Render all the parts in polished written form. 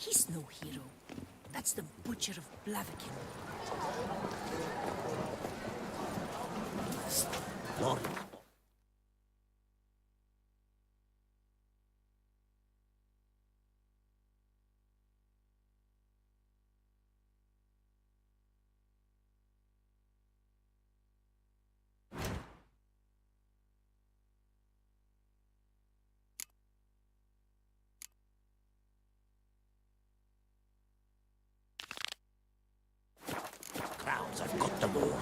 He's no hero. That's the Butcher of Blaviken. Lord. Crowds, I've got them all.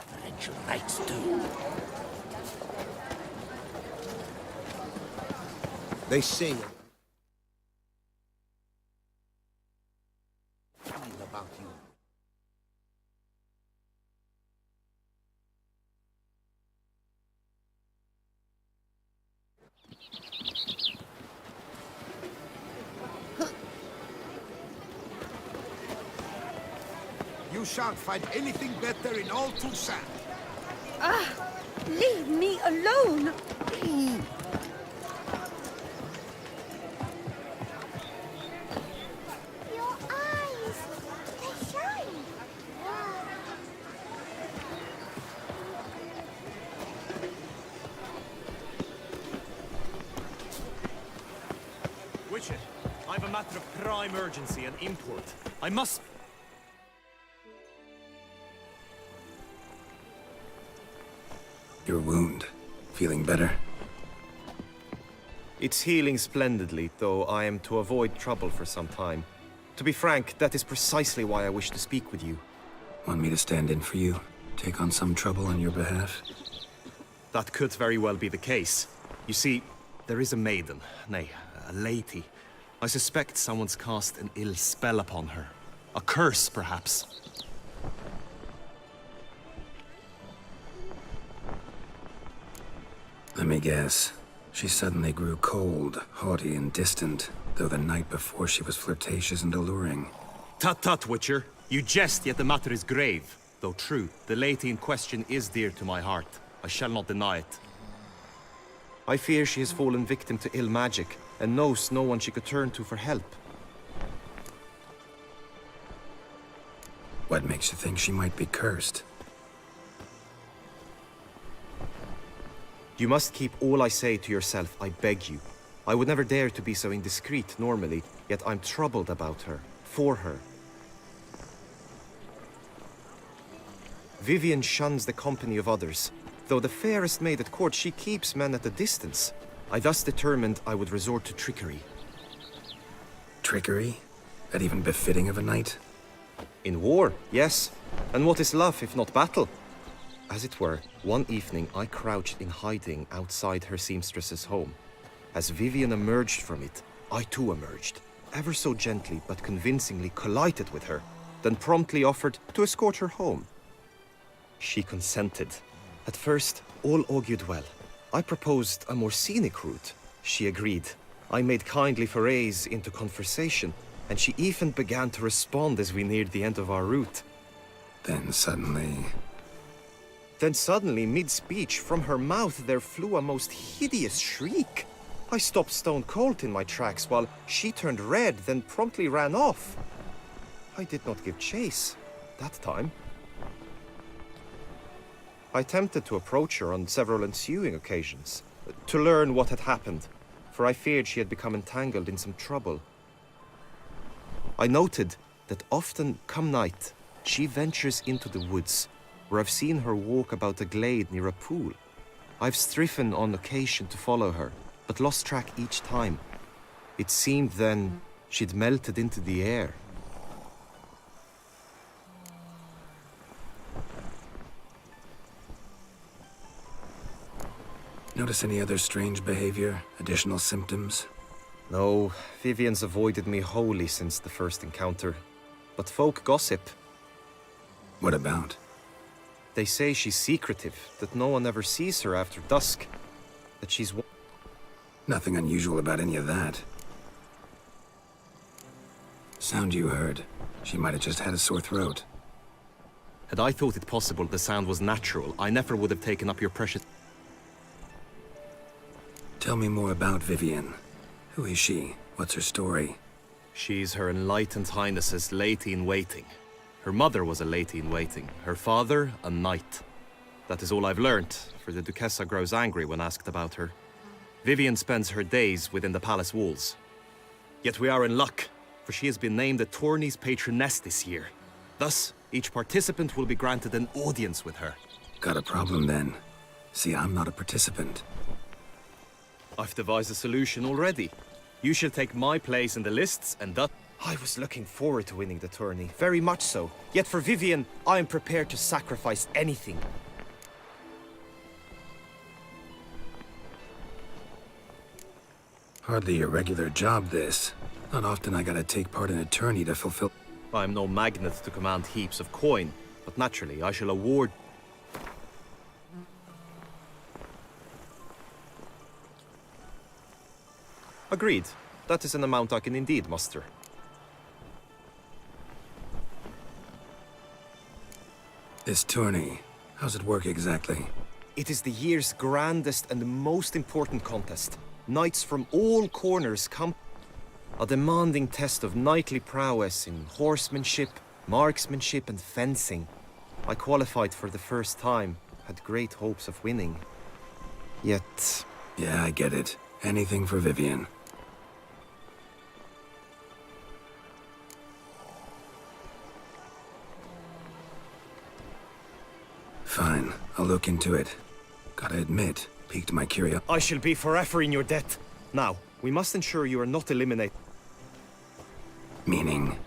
Torrential knights too. They say about you. You shan't find anything better in all Toussaint. Leave me alone! Your eyes, they shine. Witcher, I have a matter of prime urgency and import. I must... Your wound. Feeling better? It's healing splendidly, though I am to avoid trouble for some time. To be frank, that is precisely why I wish to speak with you. Want me to stand in for you? Take on some trouble on your behalf? That could very well be the case. You see, there is a maiden, nay, a lady. I suspect someone's cast an ill spell upon her. A curse, perhaps. Let me guess. She suddenly grew cold, haughty, and distant, though the night before she was flirtatious and alluring. Tut tut, Witcher. You jest, yet the matter is grave. Though true, the lady in question is dear to my heart. I shall not deny it. I fear she has fallen victim to ill magic, and knows no one she could turn to for help. What makes you think she might be cursed? You must keep all I say to yourself, I beg you. I would never dare to be so indiscreet normally, yet I'm troubled about her, for her. Vivienne shuns the company of others. Though the fairest maid at court, she keeps men at a distance. I thus determined I would resort to trickery. Trickery? That even befitting of a knight? In war, yes. And what is love if not battle? As it were, one evening I crouched in hiding outside her seamstress's home. As Vivienne emerged from it, I too emerged, ever so gently but convincingly collided with her, then promptly offered to escort her home. She consented. At first, all augured well. I proposed a more scenic route. She agreed. I made kindly forays into conversation, and she even began to respond as we neared the end of our route. Then suddenly, mid-speech, from her mouth there flew a most hideous shriek. I stopped stone cold in my tracks while she turned red, then promptly ran off. I did not give chase that time. I attempted to approach her on several ensuing occasions, to learn what had happened, for I feared she had become entangled in some trouble. I noted that often, come night, she ventures into the woods, where I've seen her walk about a glade near a pool. I've striven on occasion to follow her, but lost track each time. It seemed then she'd melted into the air. notice any other strange behavior? Additional symptoms? No, Vivienne's avoided me wholly since the first encounter. But folk gossip. What about? They say she's secretive, that no one ever sees her after dusk. That she's... Nothing unusual about any of that. Sound you heard. She might have just had a sore throat. Had I thought it possible the sound was natural, I never would have taken up your precious... Tell me more about Vivian. Who is she? What's her story? She's Her Enlightened Highness's lady-in-waiting. Her mother was a lady-in-waiting, her father a knight. That is all I've learned, for the Duchessa grows angry when asked about her. Vivian spends her days within the palace walls. Yet we are in luck, for she has been named the tourney's patroness this year. Thus, each participant will be granted an audience with her. Got a problem then. See, I'm not a participant. I've devised a solution already. You shall take my place in the lists, and that... I was looking forward to winning the tourney, very much so. Yet for Vivian, I am prepared to sacrifice anything. Hardly a regular job, this. Not often I gotta take part in a tourney to fulfill... I am no magnet to command heaps of coin, but naturally I shall award... Agreed. That is an amount I can indeed muster. This tourney, how's it work exactly? It is the year's grandest and most important contest. Knights from all corners come... A demanding test of knightly prowess in horsemanship, marksmanship and fencing. I qualified for the first time, had great hopes of winning. Yet... Yeah, I get it. Anything for Vivian. Fine, I'll look into it. Gotta admit, piqued my curiosity. I shall be forever in your debt. Now, we must ensure you are not eliminated. Meaning?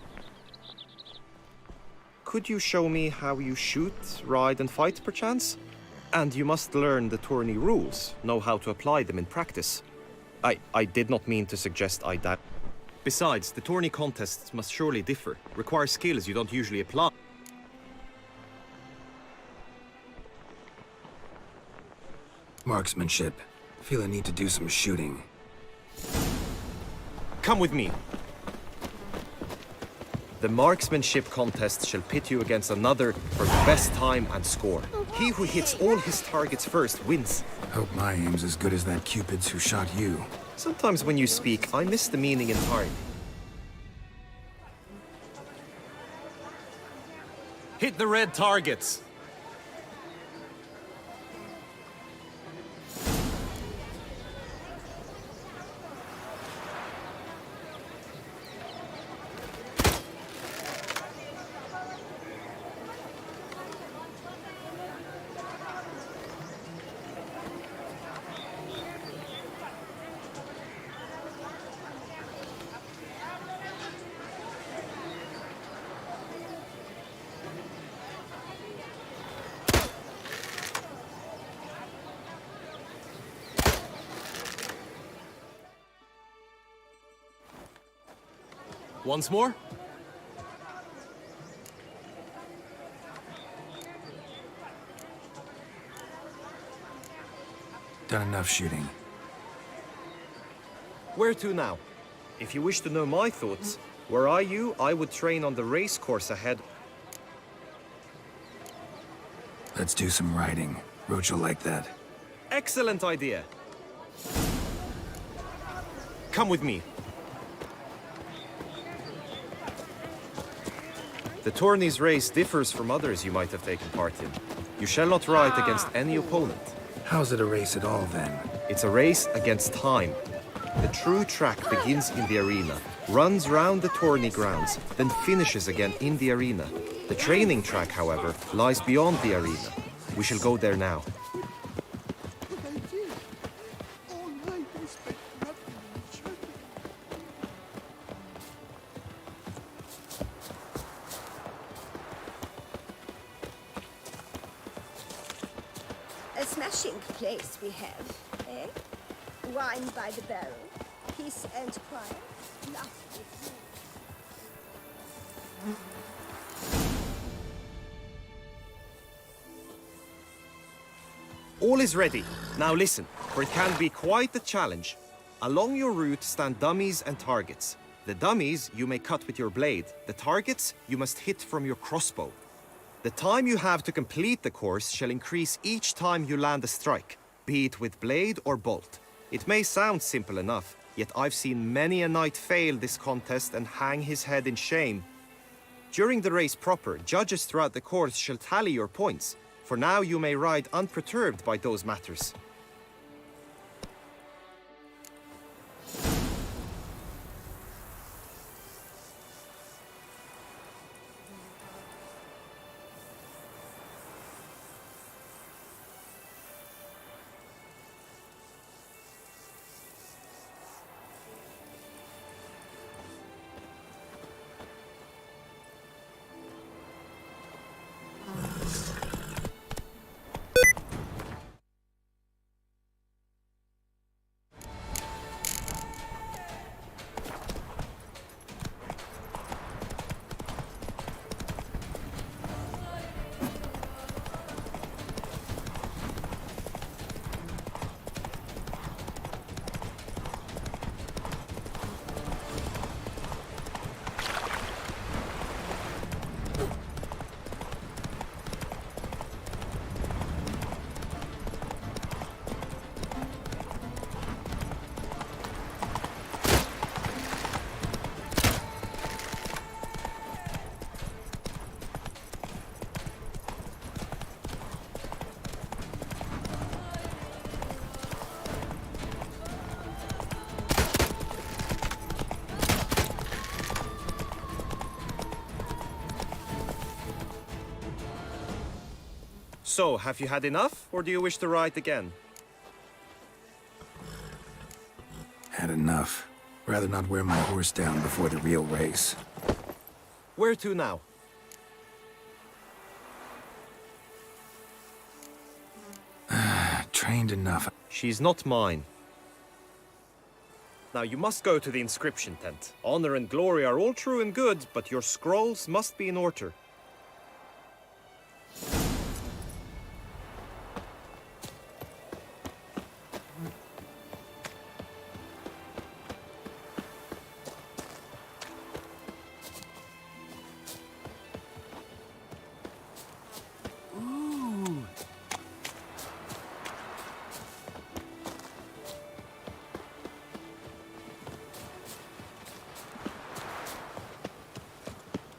Could you show me how you shoot, ride and fight, perchance? And you must learn the tourney rules, know how to apply them in practice. I did not mean to suggest I doubt. Besides, the tourney contests must surely differ, require skills you don't usually apply. Marksmanship. Feel I need to do some shooting. Come with me. The marksmanship contest shall pit you against another for best time and score. He who hits all his targets first wins. Hope my aim's as good as that Cupid's who shot you. Sometimes when you speak, I miss the meaning entirely. Hit the red targets. Once more? Done enough shooting. Where to now? If you wish to know my thoughts, were I you, I would train on the race course ahead. Let's do some riding. Roach will like that. Excellent idea. Come with me. The tourney's race differs from others you might have taken part in. You shall not ride against any opponent. How's it a race at all, then? It's a race against time. The true track begins in the arena, runs round the tourney grounds, then finishes again in the arena. The training track, however, lies beyond the arena. We shall go there now. But I did. All night I spent nothing in church. A smashing place we have, eh? Wine by the barrel, peace and quiet, lovely food. All is ready. Now listen, for it can be quite a challenge. Along your route stand dummies and targets. The dummies you may cut with your blade. The targets you must hit from your crossbow. The time you have to complete the course shall increase each time you land a strike, be it with blade or bolt. It may sound simple enough, yet I've seen many a knight fail this contest and hang his head in shame. During the race proper, judges throughout the course shall tally your points, for now you may ride unperturbed by those matters. So, have you had enough, or do you wish to ride again? Had enough. Rather not wear my horse down before the real race. Where to now? Trained enough. She's not mine. Now you must go to the inscription tent. Honor and glory are all true and good, but your scrolls must be in order.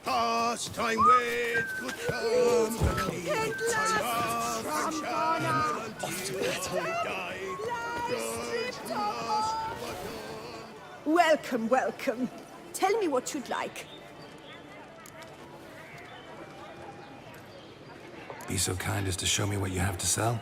Pastime with good company. Welcome, welcome. Tell me what you'd like. Be so kind as to show me what you have to sell?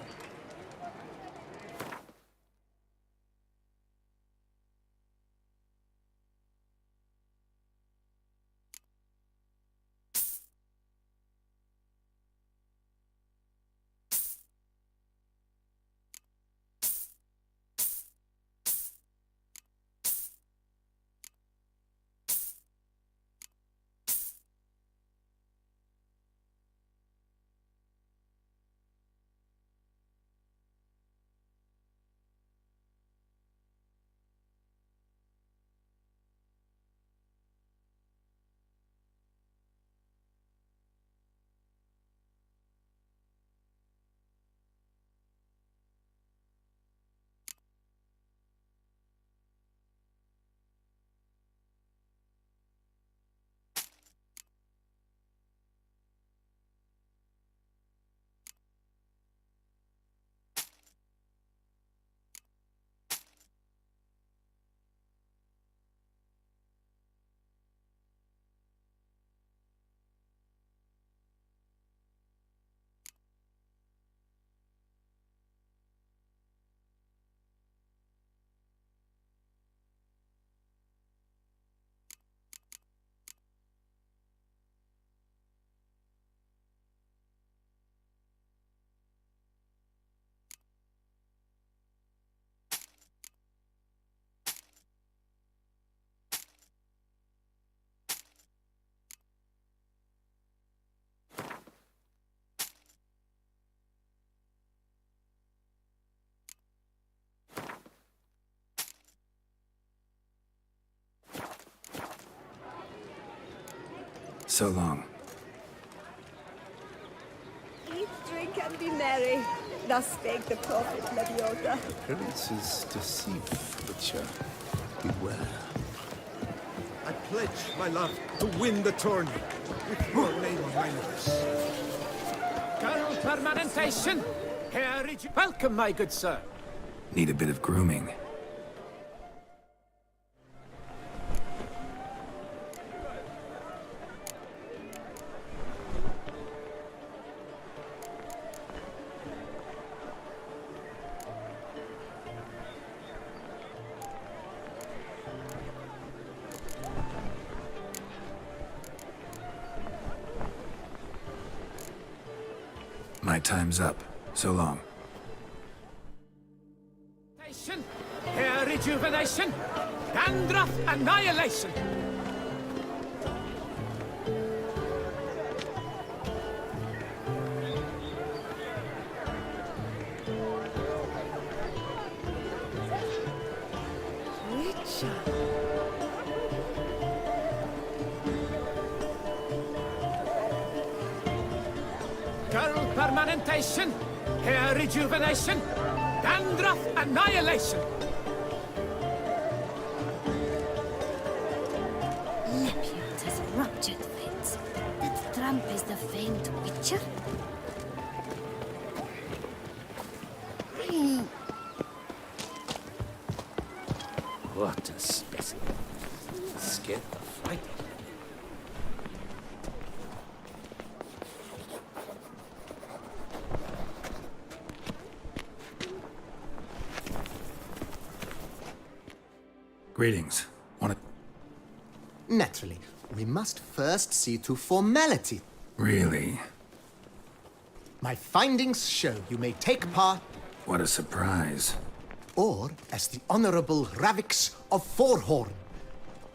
So long. Eat, drink, and be merry. Thus spake the prophet Leviota. Appearances deceive, Butcher. Beware. I pledge my love to win the tourney with your name on my lips. Girl Permanentation! Here is you. Welcome, my good sir. Need a bit of grooming. My time's up. So long. Hair rejuvenation, dandruff annihilation. Girl permanentation, hair rejuvenation, dandruff annihilation. Lepiot has ruptured fates. That Trump is the famed Witcher? What a specimen. Scared the fight. Greetings. Want to... Naturally, we must first see to formality. Really? My findings show you may take part, What a surprise. or as the Honorable Ravix of Forhorn.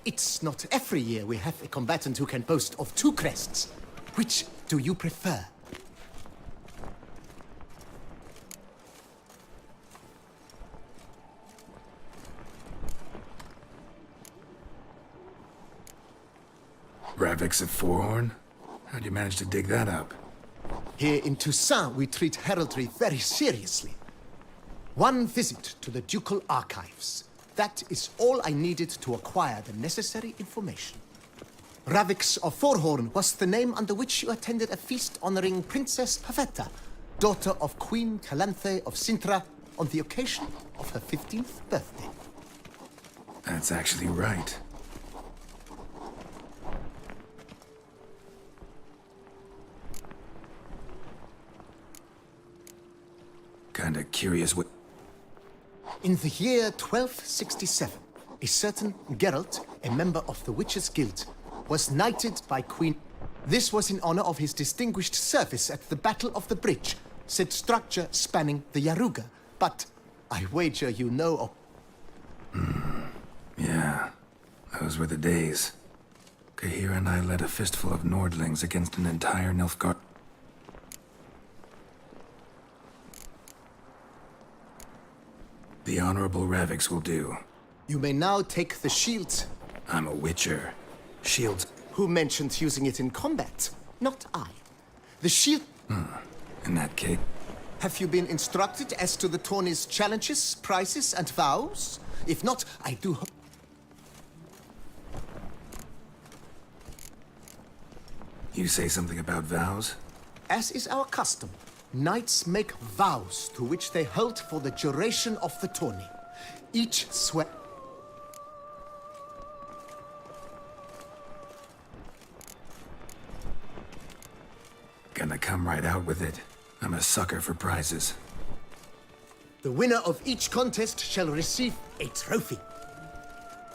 It's not every year we have a combatant who can boast of 2 crests. Which do you prefer? Ravix of Forhorn? How'd you manage to dig that up? Here in Toussaint, we treat heraldry very seriously. One visit to the Ducal Archives. That is all I needed to acquire the necessary information. Ravix of Forhorn was the name under which you attended a feast honoring Princess Pavetta, daughter of Queen Calanthe of Sintra, on the occasion of her 15th birthday. That's actually right. Kinda curious what... In the year 1267, a certain Geralt, a member of the Witches' Guild, was knighted by Queen... This was in honor of his distinguished service at the Battle of the Bridge, said structure spanning the Yaruga. But I wager you know of... Yeah, those were the days. Kahir and I led a fistful of Nordlings against an entire Nilfgaard... The Honorable Ravix will do. You may now take the shield. I'm a Witcher. Shields... Who mentioned using it in combat? Not I. The shield... In that case... Have you been instructed as to the tourney's challenges, prizes, and vows? If not, I do hope... You say something about vows? As is our custom, knights make vows to which they hold for the duration of the tourney. Each swear... Gonna come right out with it. I'm a sucker for prizes. The winner of each contest shall receive a trophy.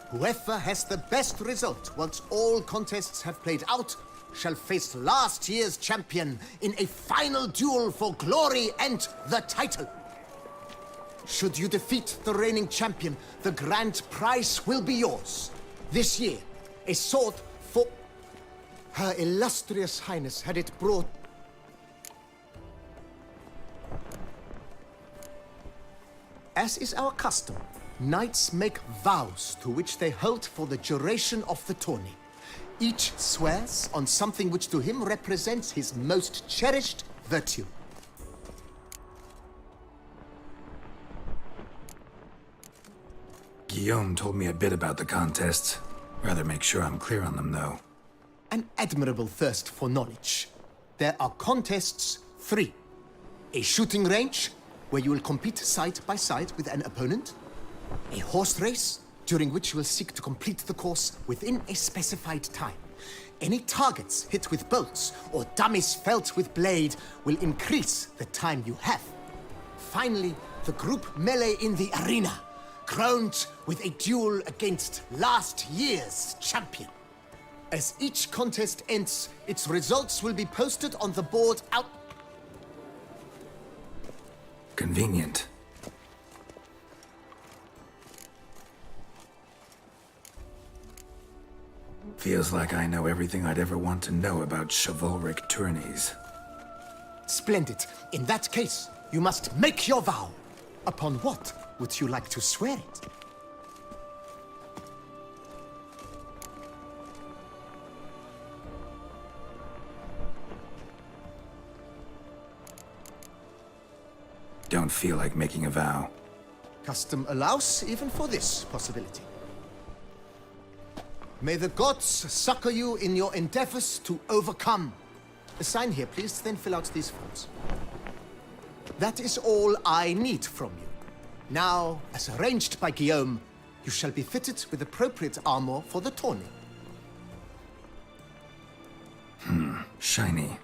Whoever has the best result once all contests have played out shall face last year's champion in a final duel for glory and the title. Should you defeat the reigning champion, the grand prize will be yours. This year, a sword for... Her illustrious highness had it brought... As is our custom, knights make vows to which they hold for the duration of the tourney. Each swears on something which to him represents his most cherished virtue. Guillaume told me a bit about the contests. Rather make sure I'm clear on them, though. An admirable thirst for knowledge. There are contests 3. A shooting range, where you will compete side by side with an opponent. A horse race, during which you will seek to complete the course within a specified time. Any targets hit with bolts or dummies felt with blade will increase the time you have. Finally, the group melee in the arena, crowned with a duel against last year's champion. As each contest ends, its results will be posted on the board out... Convenient. Feels like I know everything I'd ever want to know about chivalric tourneys. Splendid. In that case, you must make your vow. Upon what would you like to swear it? Don't feel like making a vow. Custom allows even for this possibility. May the gods succor you in your endeavors to overcome. Sign here, please, then fill out these forms. That is all I need from you. Now, as arranged by Guillaume, you shall be fitted with appropriate armor for the tourney. Shiny.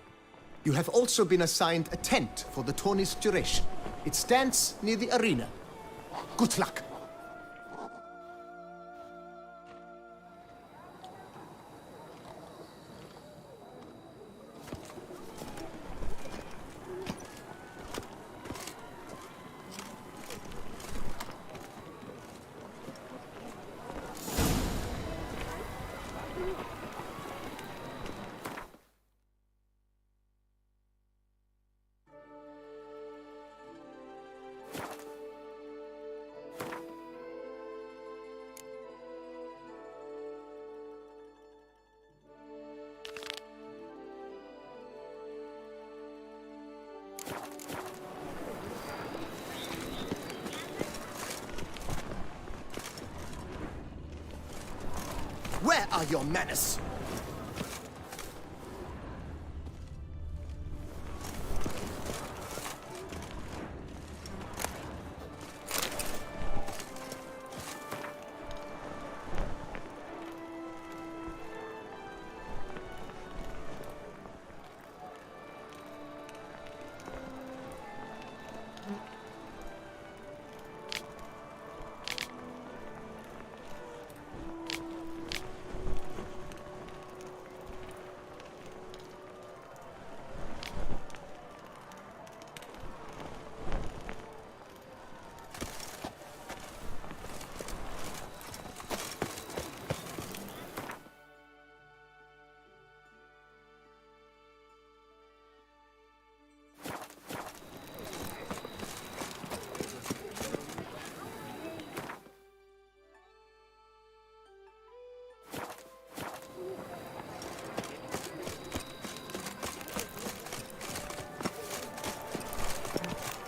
You have also been assigned a tent for the tourney's duration. It stands near the arena. Good luck. Where are your manners?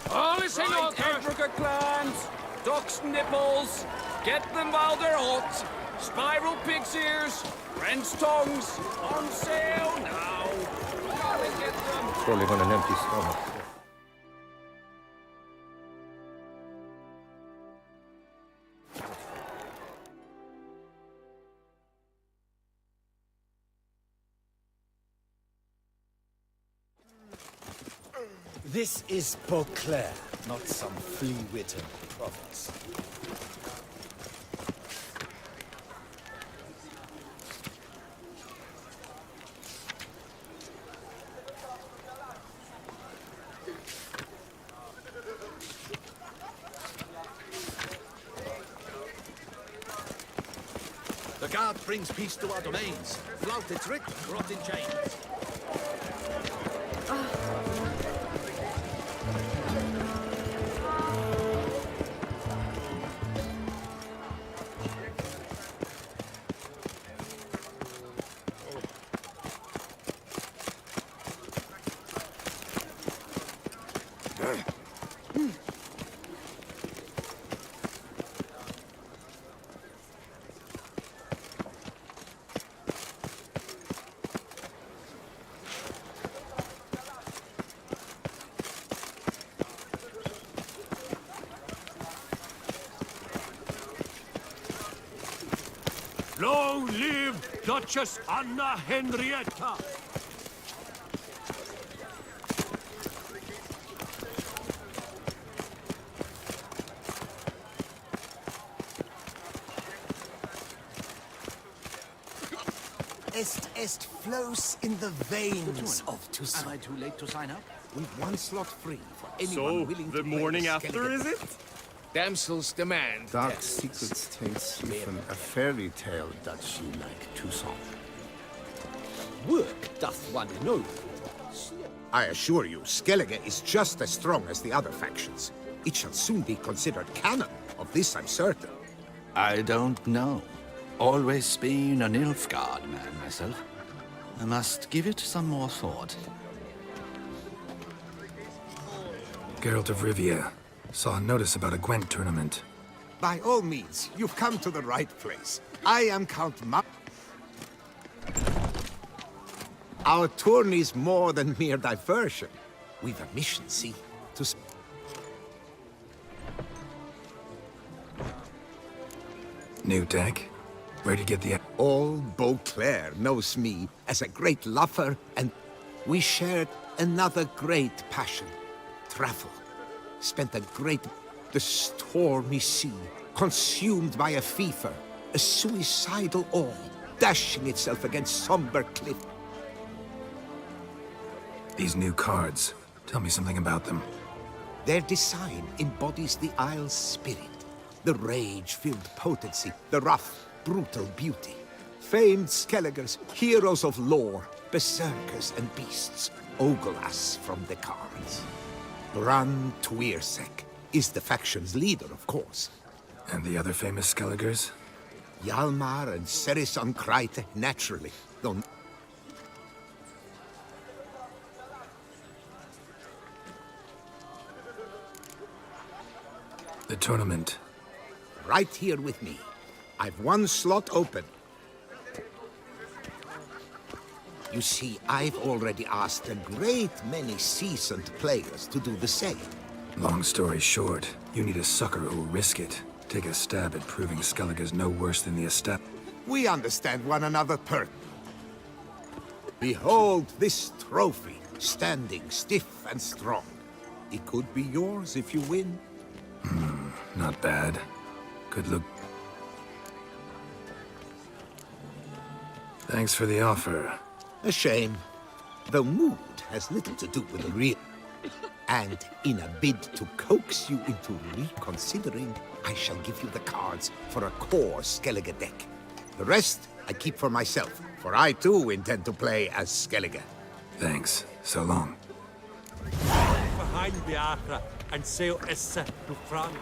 All is in order. Africa clans, ducks nipples, get them while they're hot. Spiral pig's ears, wren's tongues, on sale now. Gotta get them. Surely on an empty stomach. This is Beauclair, not some flea-witten province. The guard brings peace to our domains. Flout its trick, brought in chains. Long live Duchess Anna Henrietta! Est flows in the veins of Toussaint. Am I too late to sign up? We've one slot free for anyone willing to the play morning the after, Skellige. is it? Damsels demand. Dark secrets tells even a fairy tale that she like Toussaint. Work doth one know. I assure you, Skellige is just as strong as the other factions. It shall soon be considered canon. Of this I'm certain. I don't know. Always been a Nilfgaard man myself. I must give it some more thought. Geralt of Rivia. Saw a notice about a Gwent tournament. By all means, you've come to the right place. I am Count Ma... Our tourney's more than mere diversion. We've a mission, see? To... New deck? Where'd you get the... All Beauclair knows me as a great lover, and we shared another great passion, travel. Spent the stormy sea, consumed by a fever, a suicidal awe, dashing itself against somber cliff. These new cards. Tell me something about them. Their design embodies the Isle's spirit, the rage-filled potency, the rough, brutal beauty. Famed Skelligers, heroes of lore, berserkers and beasts, ogle us from the cards. Bran Tuirsek is the faction's leader, of course. And the other famous Skelligers? Hjalmar and Serason Kreite, naturally, though... The tournament. Right here with me. I've one slot open. You see, I've already asked a great many seasoned players to do the same. Long story short, you need a sucker who'll risk it. Take a stab at proving Skellige's no worse than the estab... We understand one another Behold this trophy, standing stiff and strong. It could be yours if you win. Not bad. Could look... Thanks for the offer. A shame. The mood has little to do with the real. And in a bid to coax you into reconsidering, I shall give you the cards for a core Skellige deck. The rest I keep for myself, for I too intend to play as Skellige. Thanks. So long. Behind Biafra and sail Essa to France.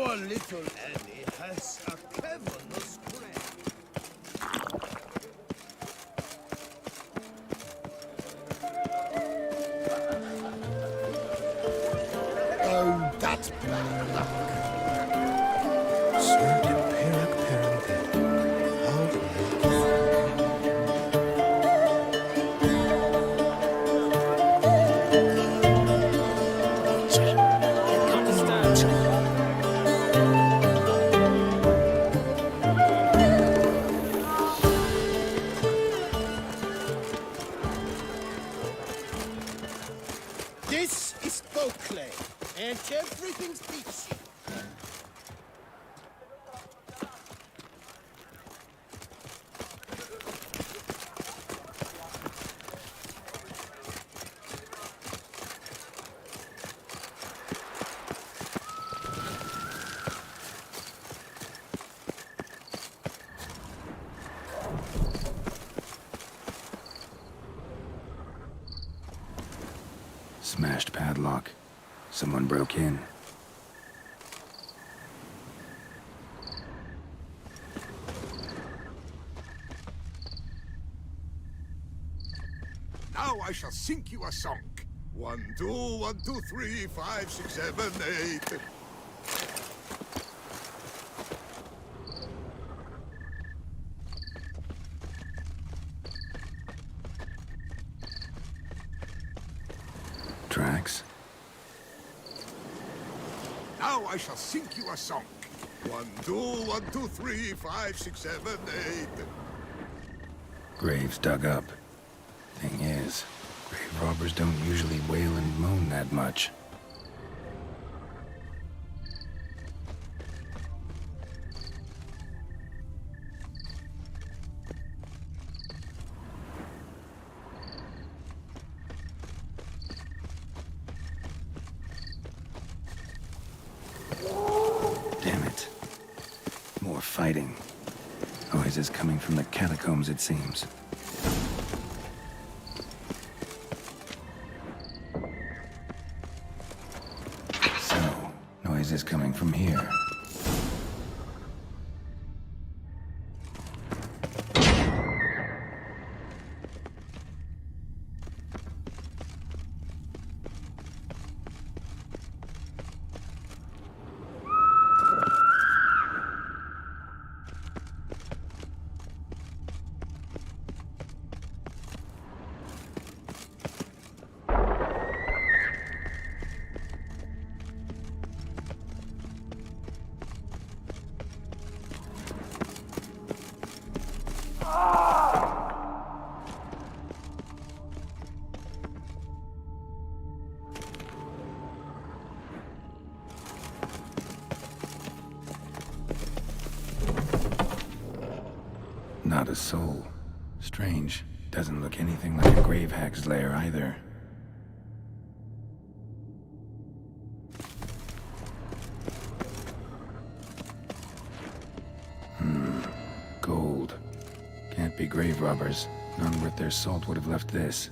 Poor little Annie has a cavernous brain. Oh, that's bad luck. Sir Imperak Perambit. This is Beauclair, and everything's peachy. Smashed padlock. Someone broke in. Now I shall sing you a song. 1, 2, 1, 2, 3, 5, 6, 7, 8. Tracks. Now I shall sing you a song. 1, 2, 1, 2, 3, 5, 6, 7, 8. Graves dug up. Thing is, grave robbers don't usually wail and moan that much. Damn it. More fighting. Noises coming from the catacombs, it seems. So, noises coming from here. Not a soul. Strange. Doesn't look anything like a grave hag's lair either. Gold. Can't be grave robbers. None worth their salt would have left this.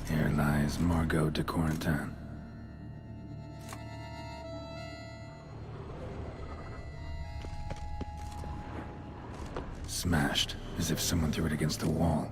Here lies Margot de Corentin. Smashed, as if someone threw it against the wall.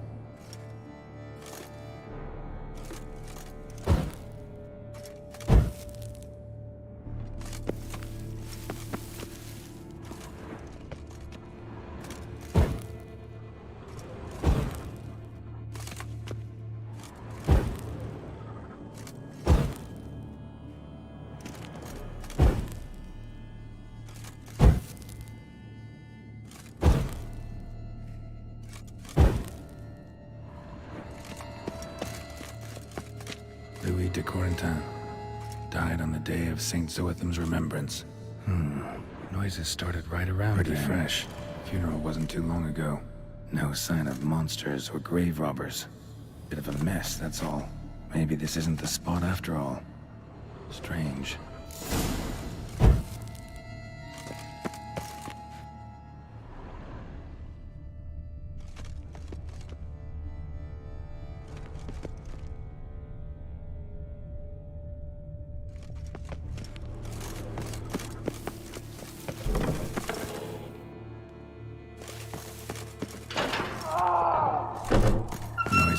Louis de Corentin died on the day of St. Zoetham's remembrance. Noises started right around Pretty fresh. Funeral wasn't too long ago. No sign of monsters or grave robbers. Bit of a mess, that's all. Maybe this isn't the spot after all. Strange.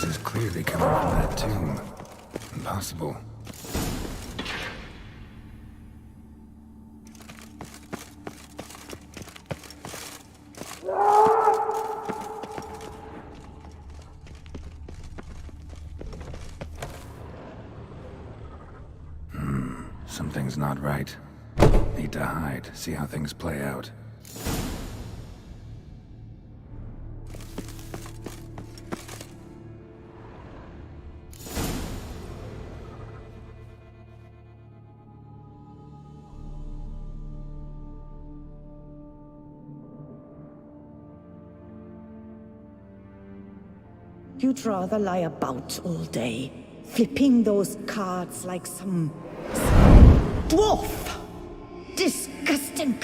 Noise is clearly coming from that tomb. Impossible. Something's not right. Need to hide, see how things play out. You'd rather lie about all day, flipping those cards like some dwarf! Disgusting!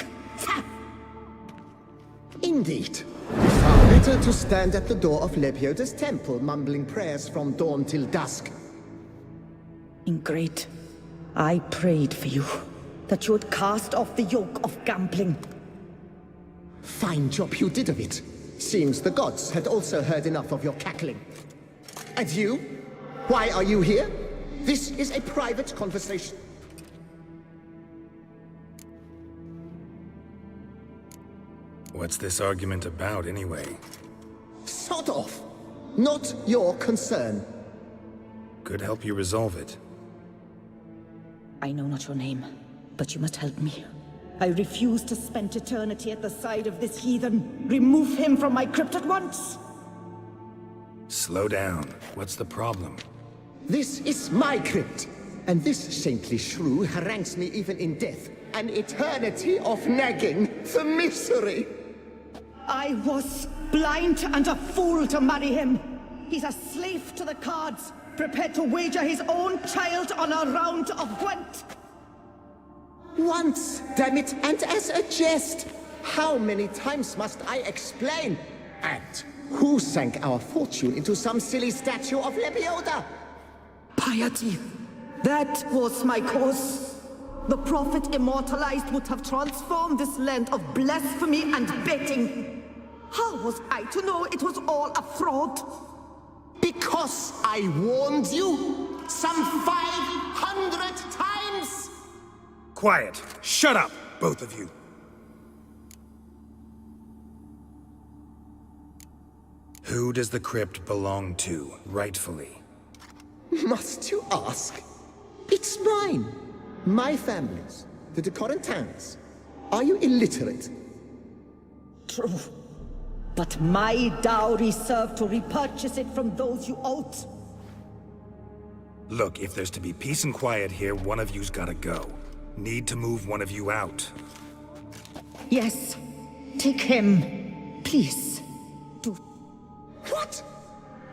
Indeed. Far better to stand at the door of Lepioda's temple, mumbling prayers from dawn till dusk. Ingrid, I prayed for you, that you would cast off the yoke of gambling. Fine job you did of it. Seems the gods had also heard enough of your cackling. And you? Why are you here? This is a private conversation. What's this argument about, anyway? Sod off! Not your concern. Could help you resolve it. I know not your name, but you must help me. I refuse to spend eternity at the side of this heathen. Remove him from my crypt at once! Slow down. What's the problem? This is my crypt, and this saintly shrew harangues me even in death. An eternity of nagging, the misery! I was blind and a fool to marry him. He's a slave to the cards, prepared to wager his own child on a round of Gwent. Once, damn it, and as a jest! How many times must I explain? And who sank our fortune into some silly statue of Lepioda? Piety. That was my cause. The prophet immortalized would have transformed this land of blasphemy and betting. How was I to know it was all a fraud? Because I warned you some 500 times! Quiet. Shut up, both of you. Who does the crypt belong to, rightfully? Must you ask? It's mine. My family's. The de Corentins. Are you illiterate? True. But my dowry served to repurchase it from those you owed. Look, if there's to be peace and quiet here, one of you's gotta go. Need to move one of you out. Yes. Take him. Please. Do. What?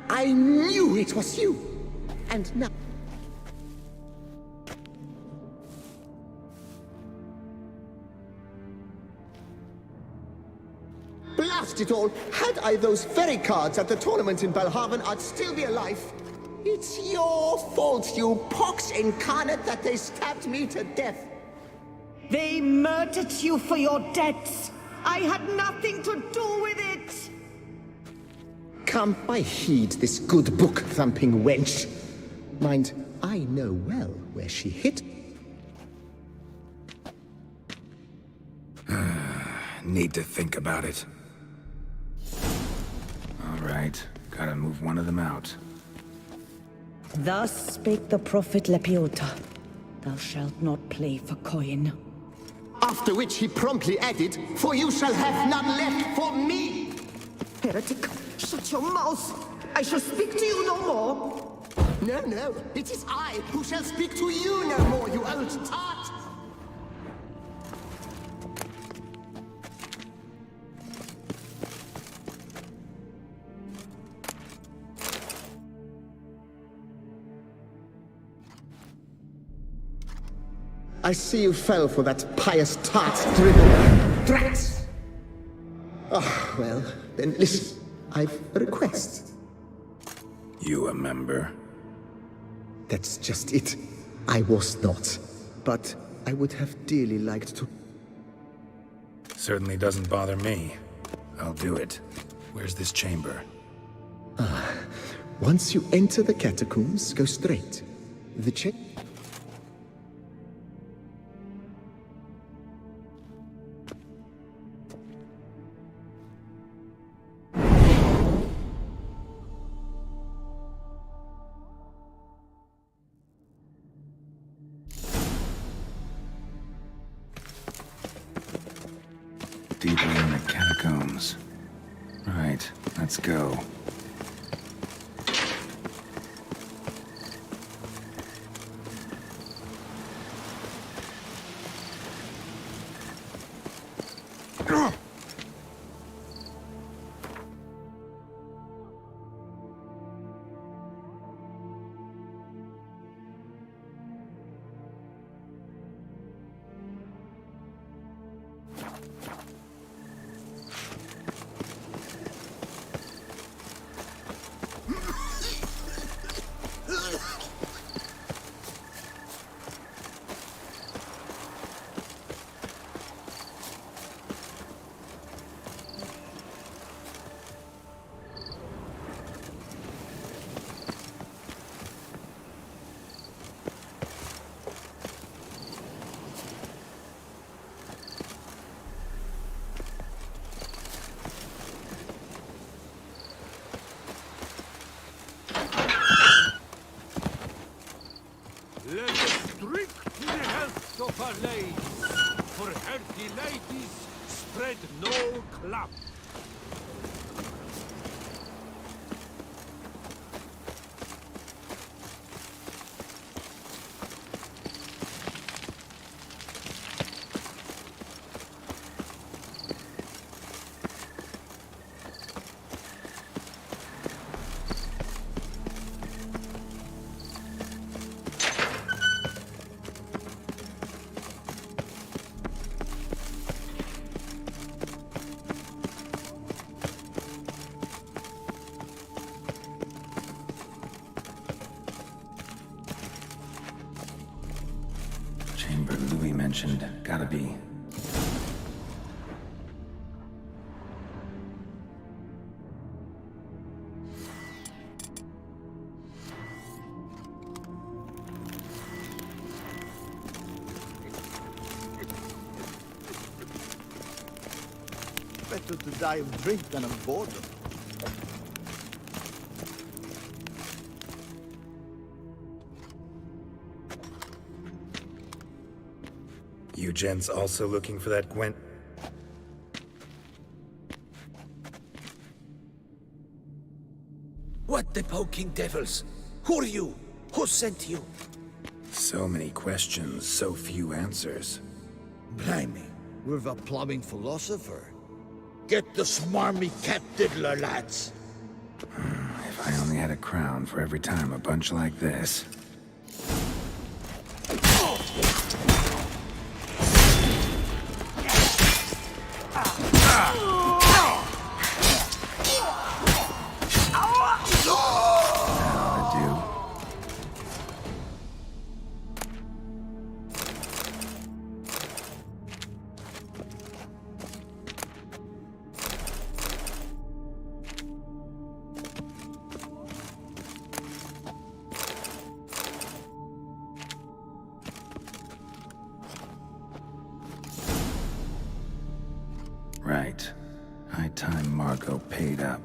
I knew it was you. And now... Blast it all! Had I those very cards at the tournament in Belhaven, I'd still be alive. It's your fault, you pox incarnate, that they stabbed me to death. They murdered you for your debts. I had nothing to do with it. Come, I heed this good book-thumping wench. Mind, I know well where she hid. Need to think about it. All right, gotta move one of them out. Thus spake the prophet Lepioda. Thou shalt not play for coin. After which he promptly added, "For you shall have none left for me!" Heretic, shut your mouth! I shall speak to you no more! No, no, it is I who shall speak to you no more, you old tart! I see you fell for that pious tart's dribble. Drats! Oh, well, then listen. I've a request. You a member? That's just it. I was not. But I would have dearly liked to... Certainly doesn't bother me. I'll do it. Where's this chamber? Once you enter the catacombs, go straight. The check. Deeper in the catacombs. Right, let's go. Let us drink to the health of our ladies. For healthy ladies, spread no club. Chamber Louis mentioned. Gotta be. Better to die of drink than of boredom. You gents also looking for that Gwent? What the poking devils? Who are you? Who sent you? So many questions, so few answers. Blimey, we're the plumbing philosopher. Get the smarmy cat diddler, lads. If I only had a crown for every time a bunch like this. Right. High time Margot paid up.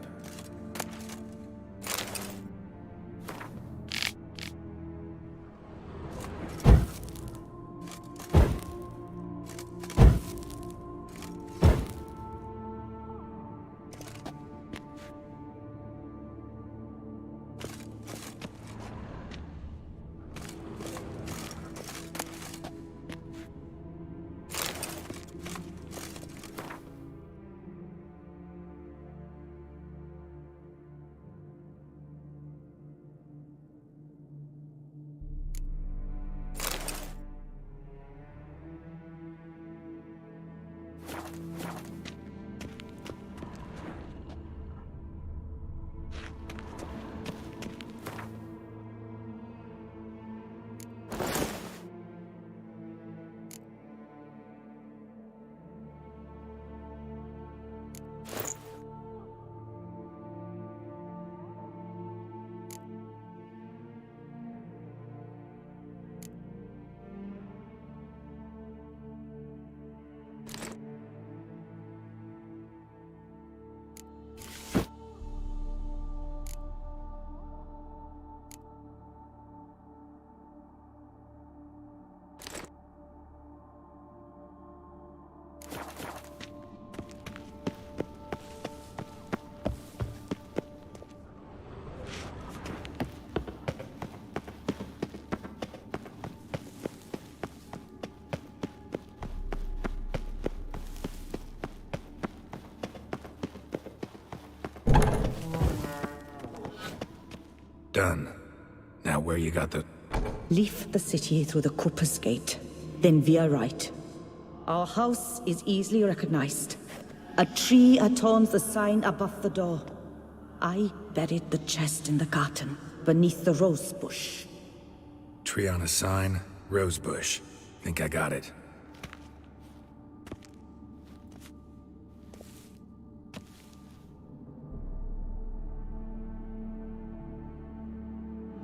Now where you got the... Leave the city through the Cooper's Gate, then veer right. Our house is easily recognized. A tree adorns the sign above the door. I buried the chest in the garden, beneath the rose bush. Tree on a sign, rose bush. Think I got it.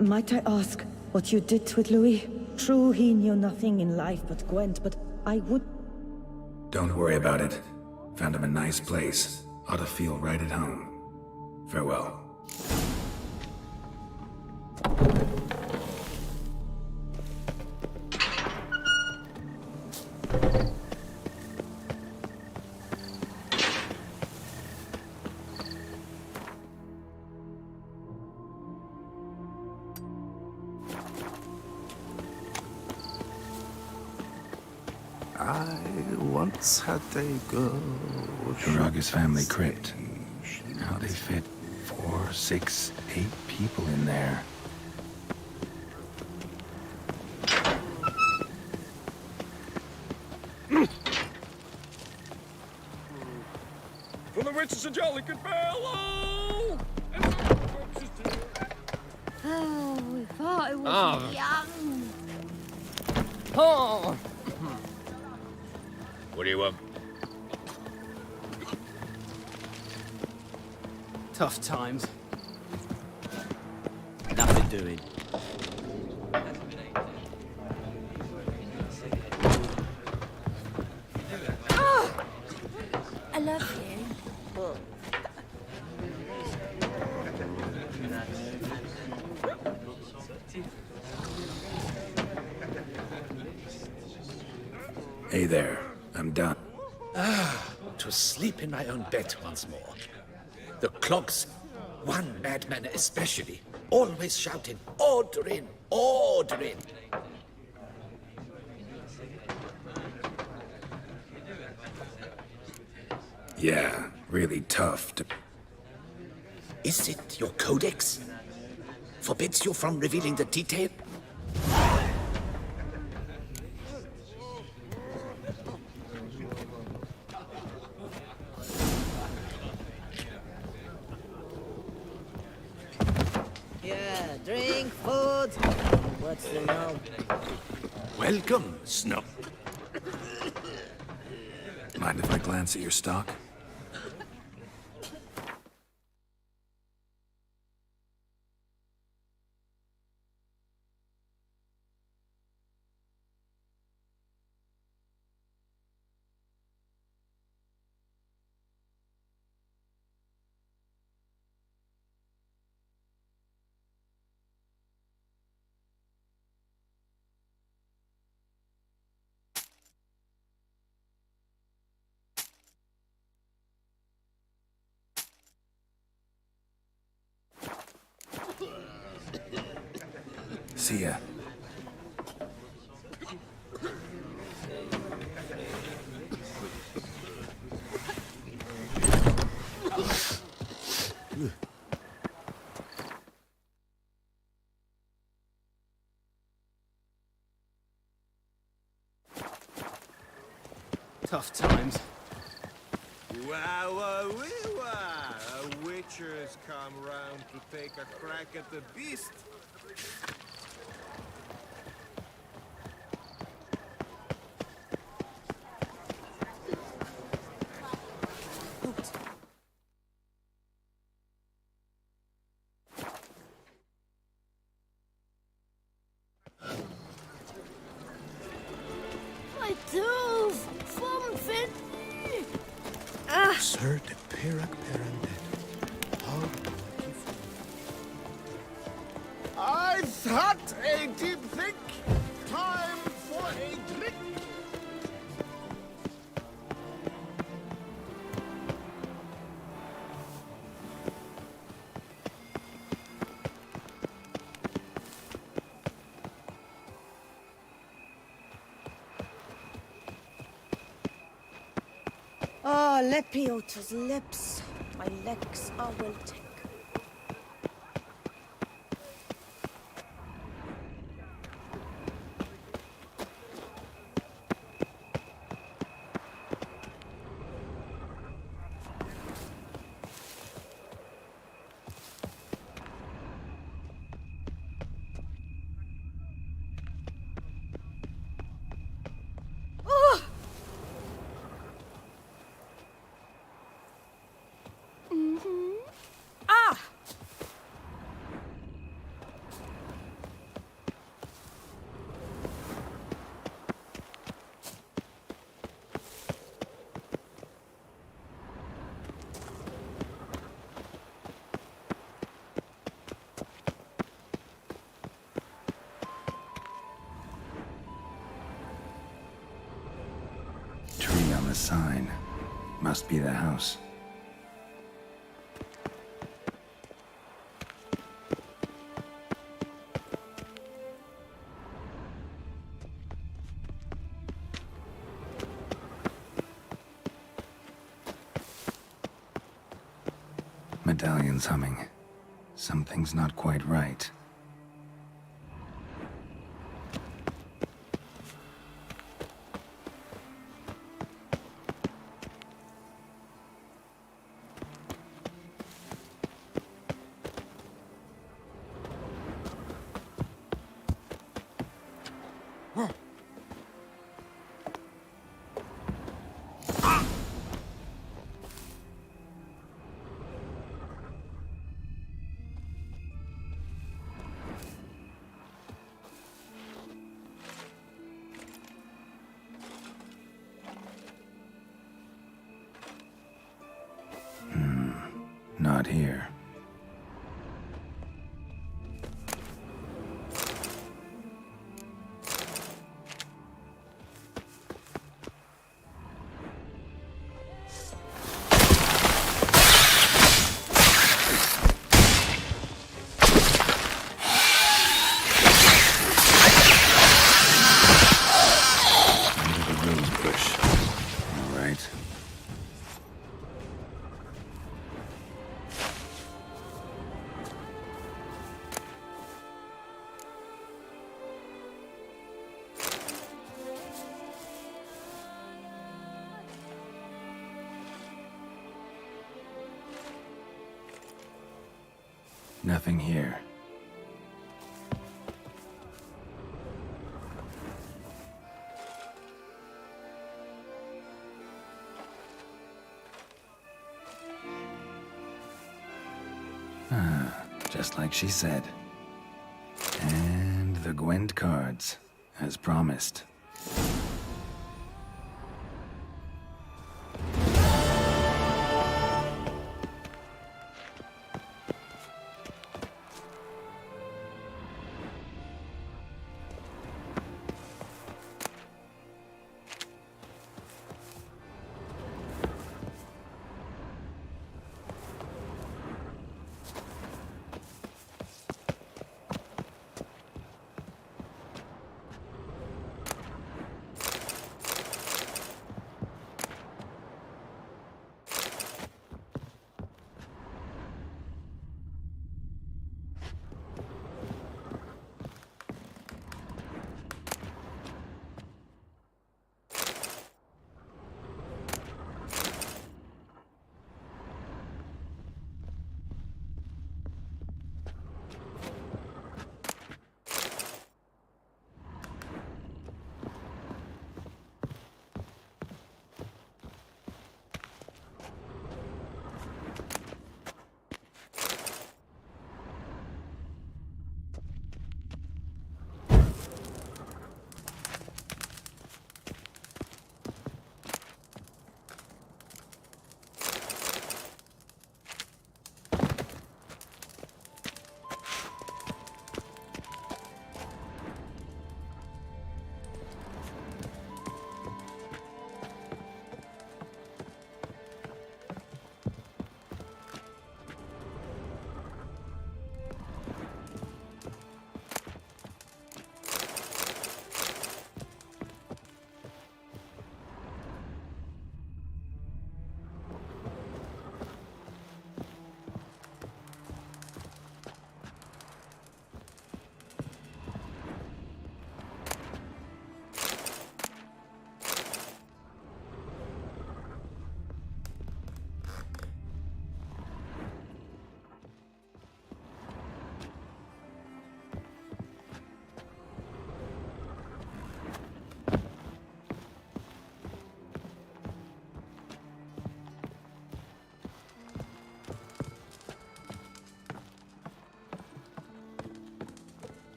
Might I ask what you did with Louis? True, he knew nothing in life but Gwent, but I would... Don't worry about it. Found him a nice place. Ought to feel right at home. Farewell. I once had a girl. Jaragas family crypt. How they fit 4, 6, 8 people in there. For the witches and jolly good bellow! Oh, we thought it was Ah. young. Oh! What do you want? Tough times. Nothing doing. I love you. Hey there. I'm done. To sleep in my own bed once more. The clogs, one madman especially, always shouting, "Order in, order in." Yeah, really tough to... Is it your codex? Forbids you from revealing the detail? Yeah, drink, food. What's the now? Welcome, Snow. Mind if I glance at your stock? See ya. Tough times. Wow, a witcher's come round to take a crack at the beast. My tooth! Something! Sir de Pirac Perandet. How lucky fool. I thought a deep think. Time for a drink. Ah, Lepiota's lips. My legs are wilting. a sign. Must be the house. Medallion's humming. Something's not quite right. Not here. Under the rose bush. All right. Nothing here. Just like she said. And the Gwent cards, as promised.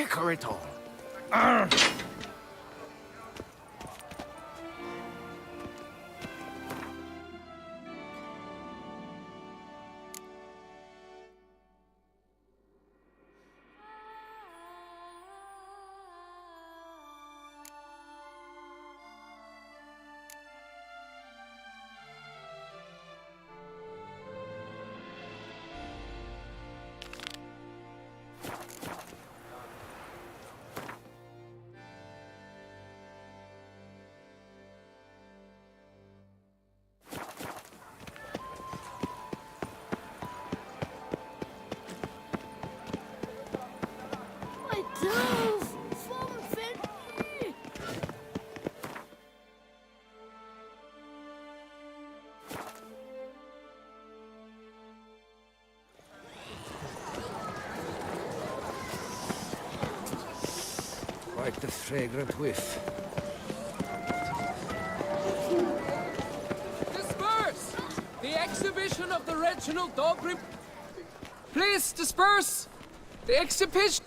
liquor it all. My dove! Vom Fenrir! Quite the fragrant whiff. Disperse! The exhibition of the Reginald Dobry... Please, disperse! The exhibition...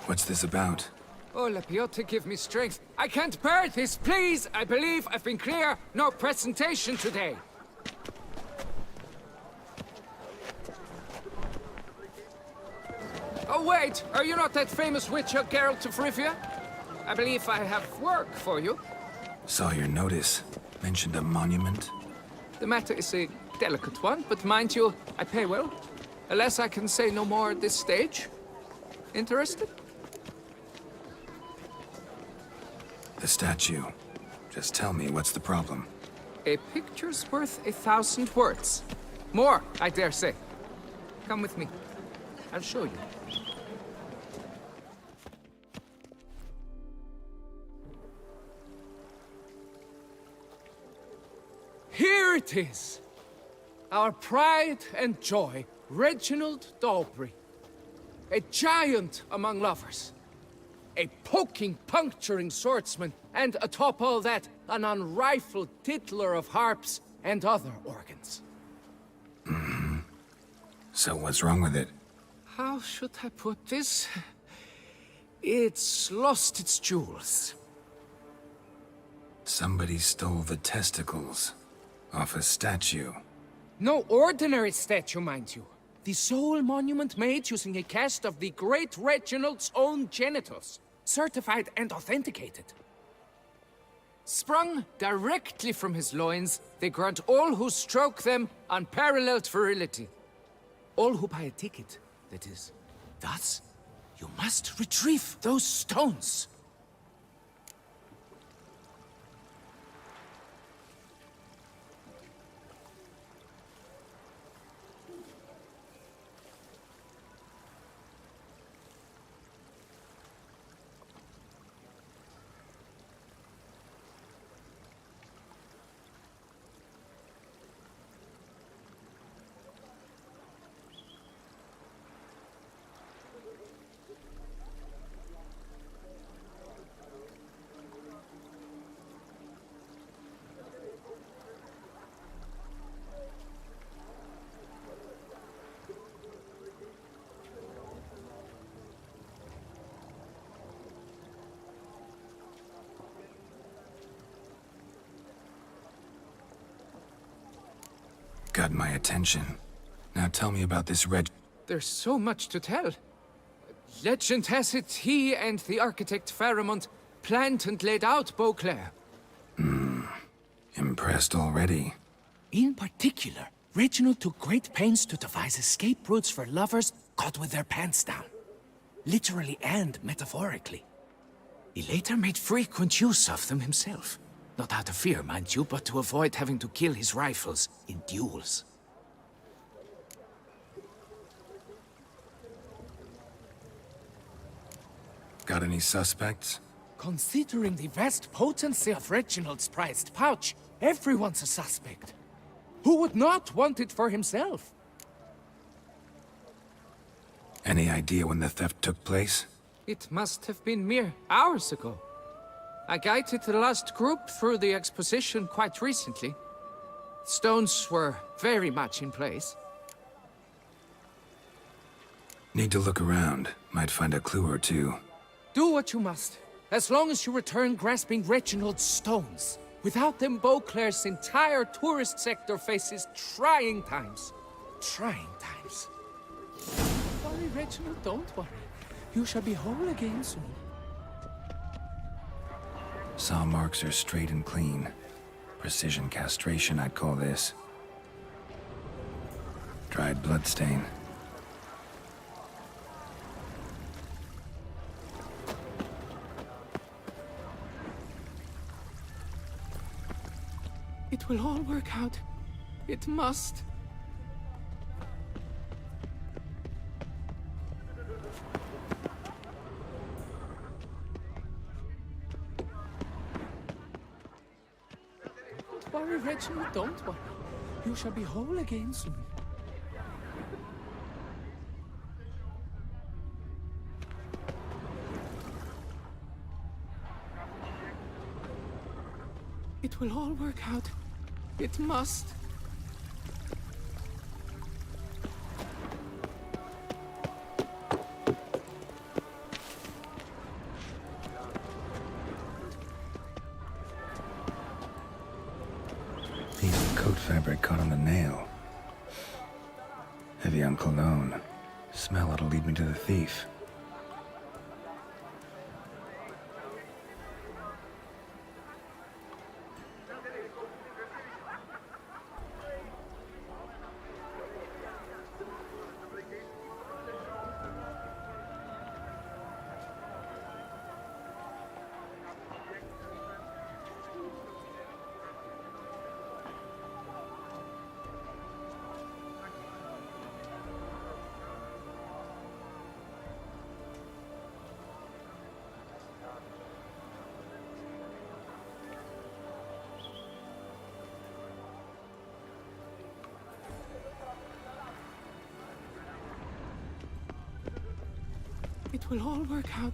What's this about? Oh, Lepiota, give me strength. I can't bear this, please! I believe I've been clear. No presentation today. Oh, wait! Are you not that famous witcher, Geralt of Rivia? I believe I have work for you. Saw your notice. Mentioned a monument. The matter is a delicate one, but mind you, I pay well. Alas, I can say no more at this stage. Interested? The statue. Just tell me, what's the problem? A picture's worth 1,000 words. More, I dare say. Come with me. I'll show you. Here it is! Our pride and joy, Reginald Dobry. A giant among lovers. A poking, puncturing swordsman, and atop all that, an unrifled tittler of harps and other organs. So what's wrong with it? How should I put this? It's lost its jewels. Somebody stole the testicles off a statue. No ordinary statue, mind you. The sole monument made using a cast of the great Reginald's own genitals. Certified and authenticated. Sprung directly from his loins, they grant all who stroke them unparalleled virility. All who buy a ticket, that is. Thus, you must retrieve those stones. Got my attention. Now tell me about this There's so much to tell. Legend has it he and the architect Faramond planned and laid out Beauclair. Impressed already. In particular, Reginald took great pains to devise escape routes for lovers caught with their pants down. Literally and metaphorically. He later made frequent use of them himself. Not out of fear, mind you, but to avoid having to kill his rivals in duels. Got any suspects? Considering the vast potency of Reginald's prized pouch, everyone's a suspect. Who would not want it for himself? Any idea when the theft took place? It must have been mere hours ago. I guided the last group through the exposition quite recently. Stones were very much in place. Need to look around. Might find a clue or two. Do what you must, as long as you return grasping Reginald's stones. Without them, Beauclair's entire tourist sector faces trying times. Trying times. Don't worry, Reginald, don't worry. You shall be whole again soon. Saw marks are straight and clean. Precision castration, I'd call this. Dried bloodstain. It will all work out. It must. Don't worry, Reginald, don't worry. You shall be whole again soon. It will all work out. It must. Piece of coat fabric caught on the nail. Heavy on cologne. Smell it'll lead me to the thief. It will all work out.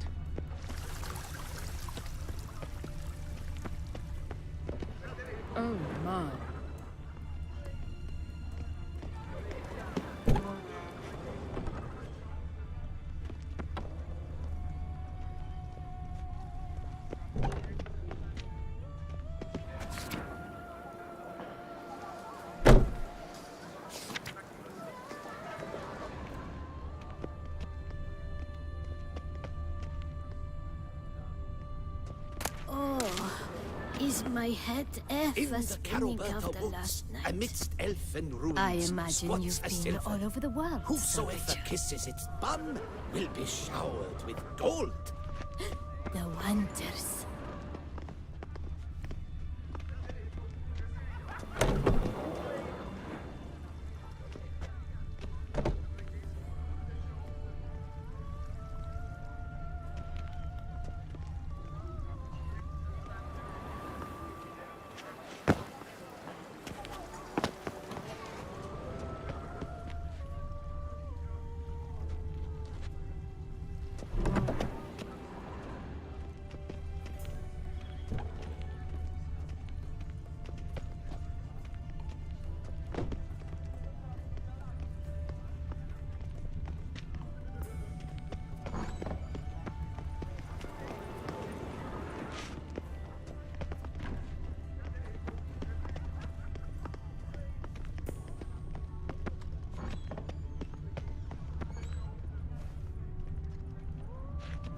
Oh, my. Is my head ever spinning after last night? Amidst elfin ruins, I imagine you've spots a been silver. all over the world. Whosoever Sir kisses its bum will be showered with gold. The wonders.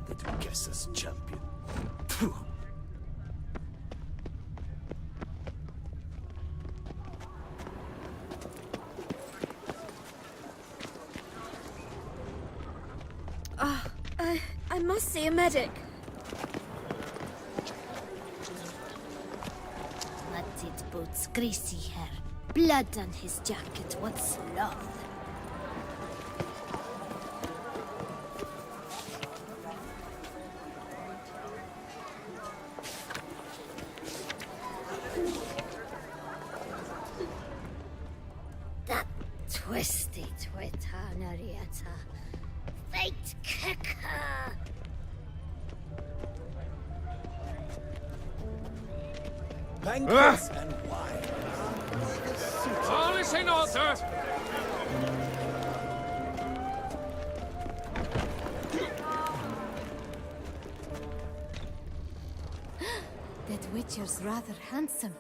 The Duchess's champion. I must see a medic. Matted boots, greasy hair, blood on his jacket. What sloth! That twisty Twitanarietta. Fate kicker! Banquets and wine. All is in order! That Witcher's rather handsome.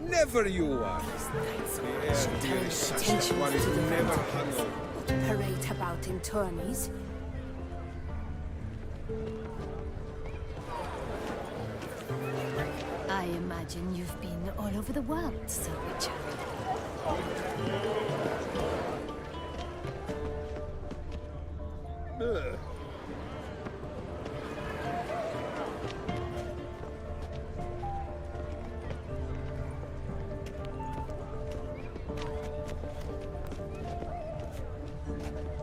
Never you are. Attention One is to the never frontiers. hungover. Parade about in tourneys. I imagine you've been all over the world, Sir Witcher.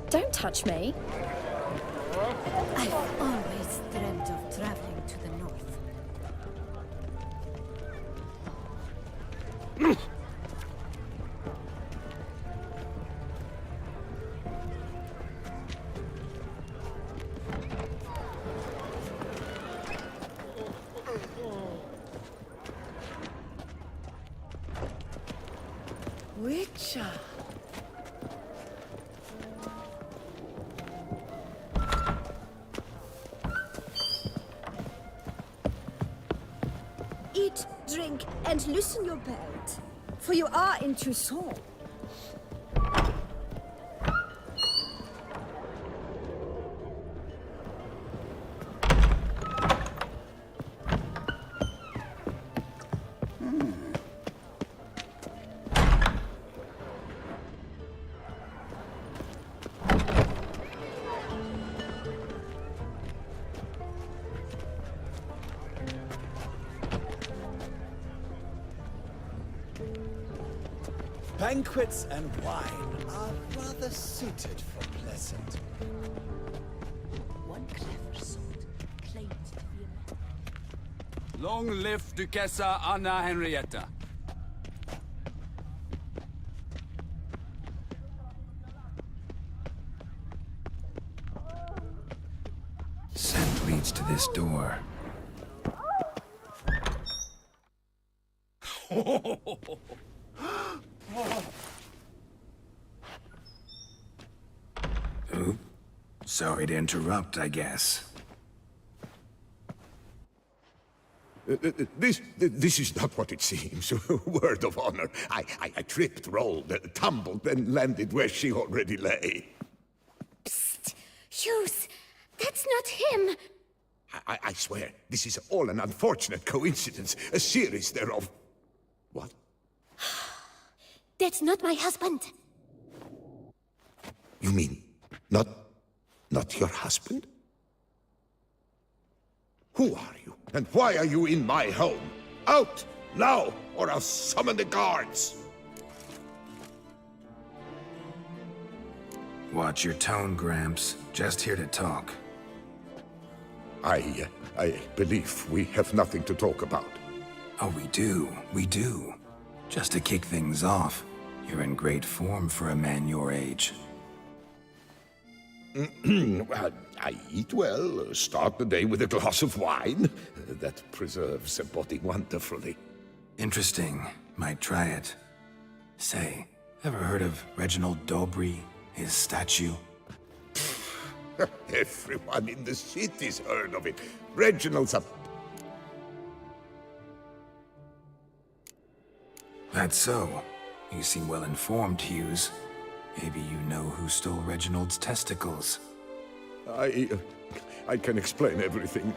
Don't touch me. I've always dreamt of traveling to the north. Witcher. Eat, drink, and loosen your belt, for you are in Toussaint. Banquets and wine are rather suited for Pleasant. One clever sword claimed to be a man. Long live Duchessa Anna Henrietta. Scent leads to this door. Oop. Sorry to interrupt, I guess. This is not what it seems. Word of honor. I tripped, rolled, tumbled, then landed where she already lay. Psst! Hughes! That's not him! I swear, this is all an unfortunate coincidence. A series thereof. What? That's not my husband! You mean, not your husband? Who are you? And why are you in my home? Out! Now! Or I'll summon the guards! Watch your tone, Gramps. Just here to talk. I believe we have nothing to talk about. Oh, we do. Just to kick things off, you're in great form for a man your age. Well, I eat well, start the day with a glass of wine. That preserves a body wonderfully. Interesting. Might try it. Say, ever heard of Reginald Dobry, his statue? Everyone in the city's heard of it. Reginald's a... That's so. You seem well informed, Hughes. Maybe you know who stole Reginald's testicles. I can explain everything.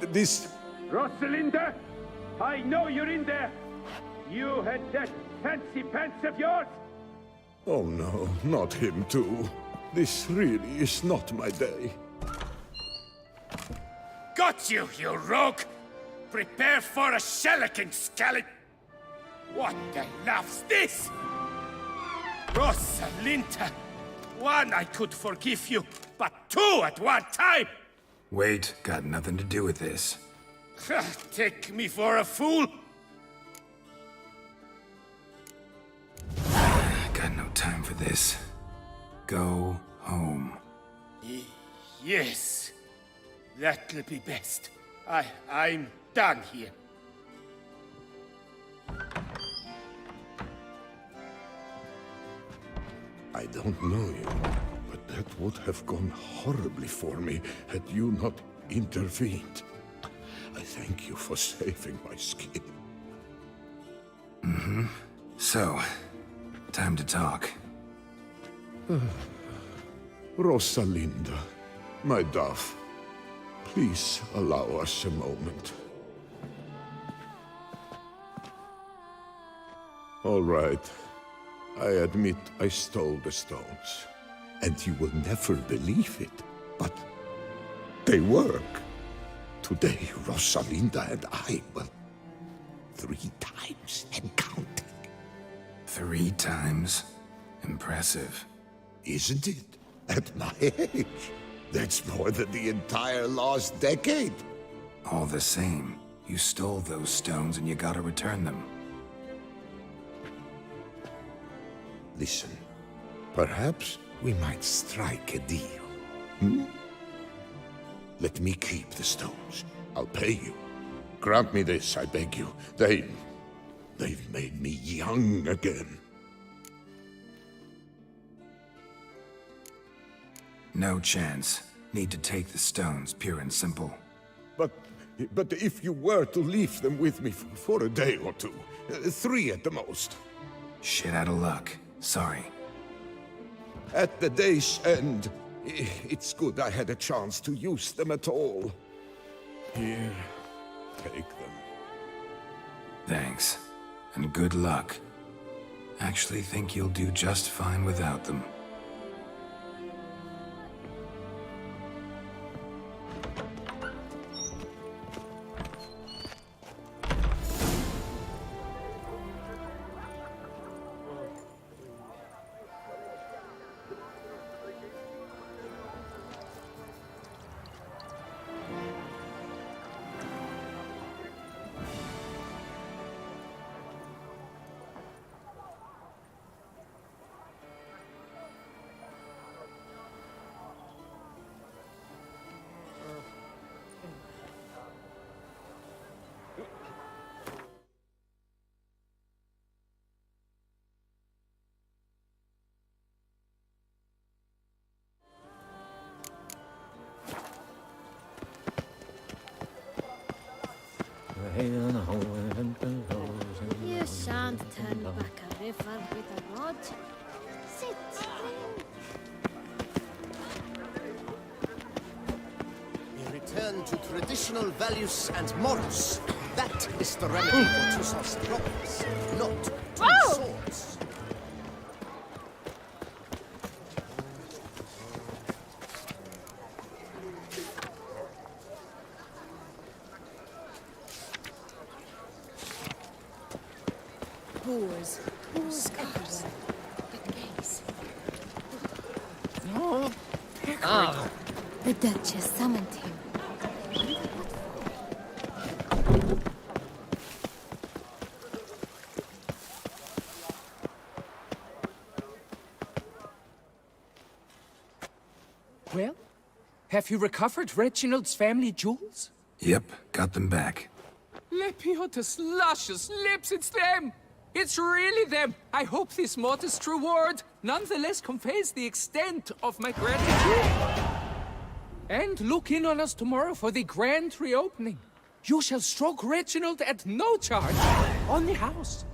This... Rosalinda, I know you're in there. You had that fancy pants of yours. Oh no, not him too. This really is not my day. Got you, you rogue! Prepare for a shellacking, scallop! What the laugh's this? Rosalinda! One, I could forgive you, but two at one time! Wait, got nothing to do with this. Take me for a fool? time for this. Go home. Yes. That'll be best. I'm done here. I don't know you, but that would have gone horribly for me had you not intervened. I thank you for saving my skin. Mm-hmm. So, time to talk. Rosalinda, my dove, please allow us a moment. All right. I admit I stole the stones. And you will never believe it, but they work. Today, Rosalinda and I, well, 3 times and counting. 3 times? Impressive. Isn't it? At my age. That's more than the entire last decade. All the same, you stole those stones and you gotta return them. Listen, perhaps we might strike a deal. Hmm? Let me keep the stones. I'll pay you. Grant me this, I beg you. They've made me young again. No chance. Need to take the stones, pure and simple. But if you were to leave them with me for a day or 2, 3 at the most. Shit out of luck. Sorry. At the day's end, it's good I had a chance to use them at all. Here, take them. Thanks. And good luck. Actually think you'll do just fine without them. You shan't turn back a river with a rod. Sit still. We return to traditional values and morals. That is the remedy for Tussaud's problems, not 2 swords. Boars everywhere. But gaze. No. The Duchess summoned him. Well, have you recovered Reginald's family jewels? Yep, got them back. Lepiotus luscious lips, it's them! It's really them! I hope this modest reward nonetheless conveys the extent of my gratitude. And look in on us tomorrow for the grand reopening. You shall stroke Reginald at no charge on the house.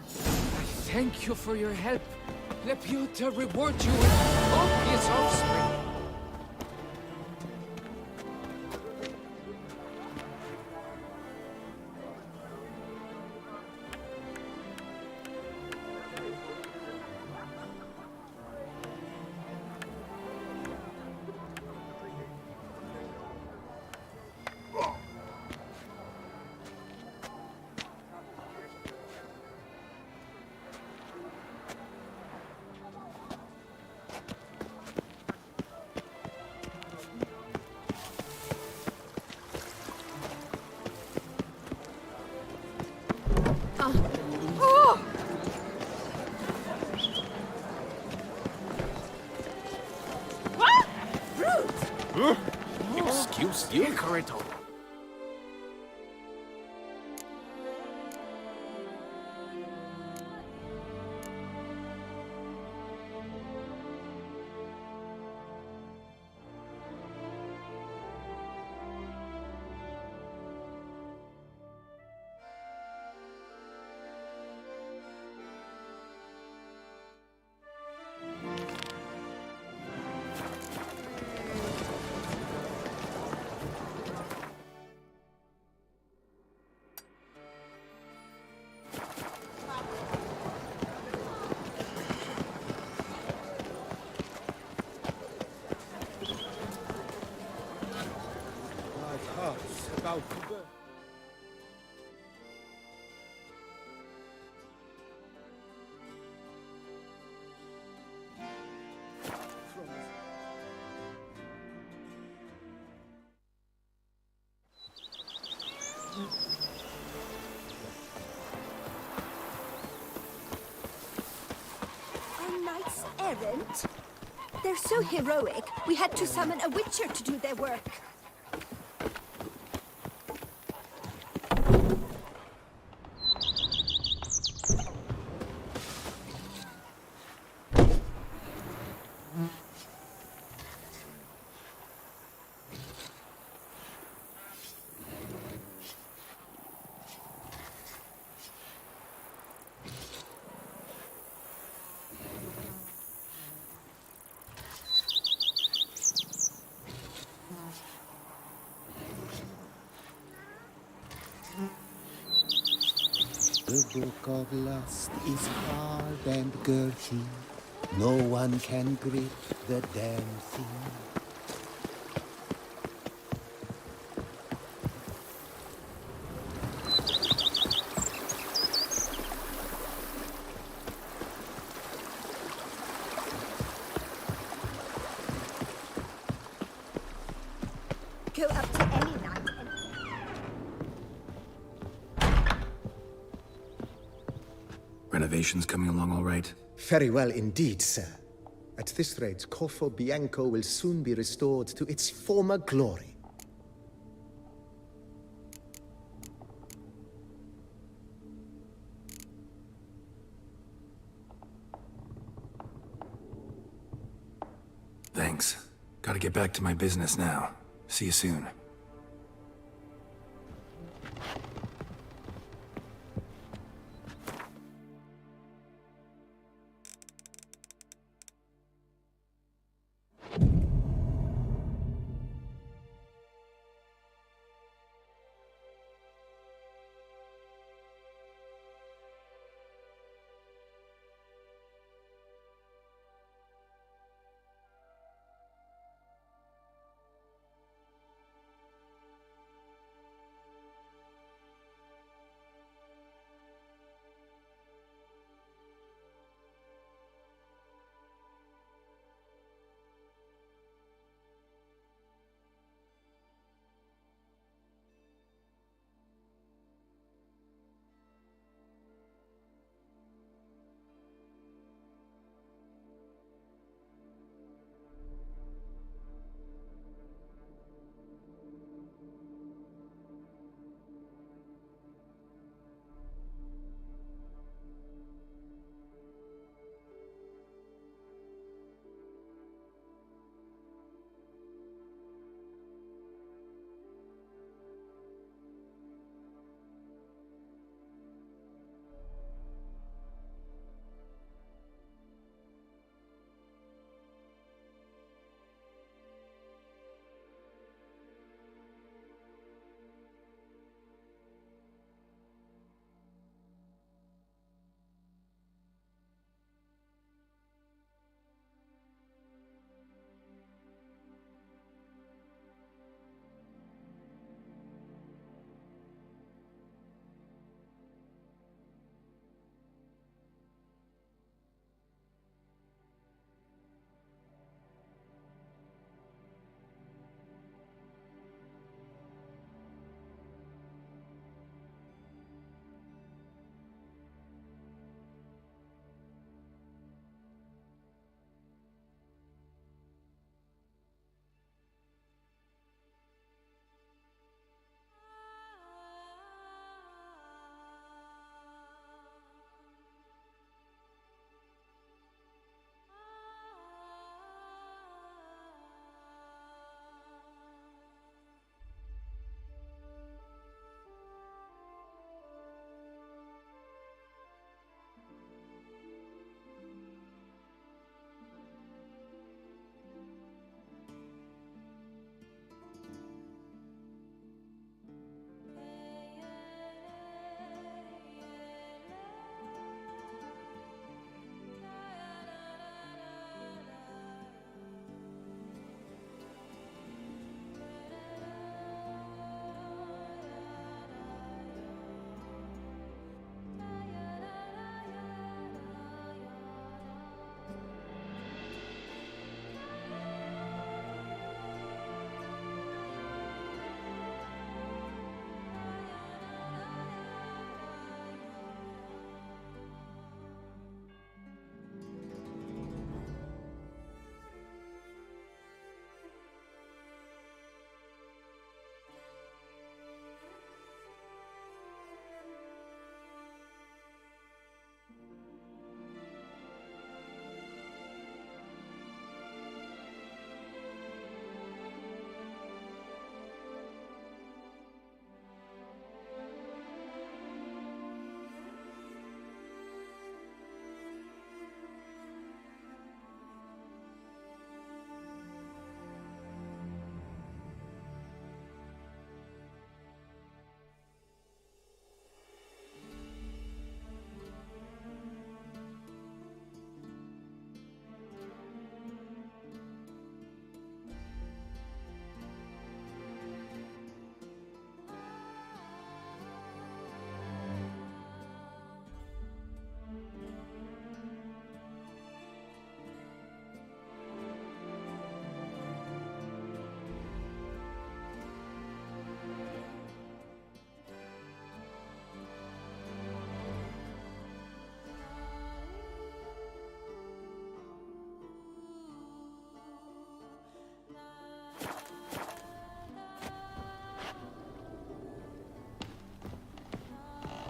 I thank you for your help. Lepiota reward you with copious offspring. conquer it all. My heart's about to burst. A knight's errand? They're so heroic, we had to summon a witcher to do their work. The book of lust is hard and girthy. No one can grip the damn thing. Go up to any knight and... Renovations coming along all right? Very well indeed, sir. At this rate, Corfo Bianco will soon be restored to its former glory. Thanks. Gotta get back to my business now. See you soon.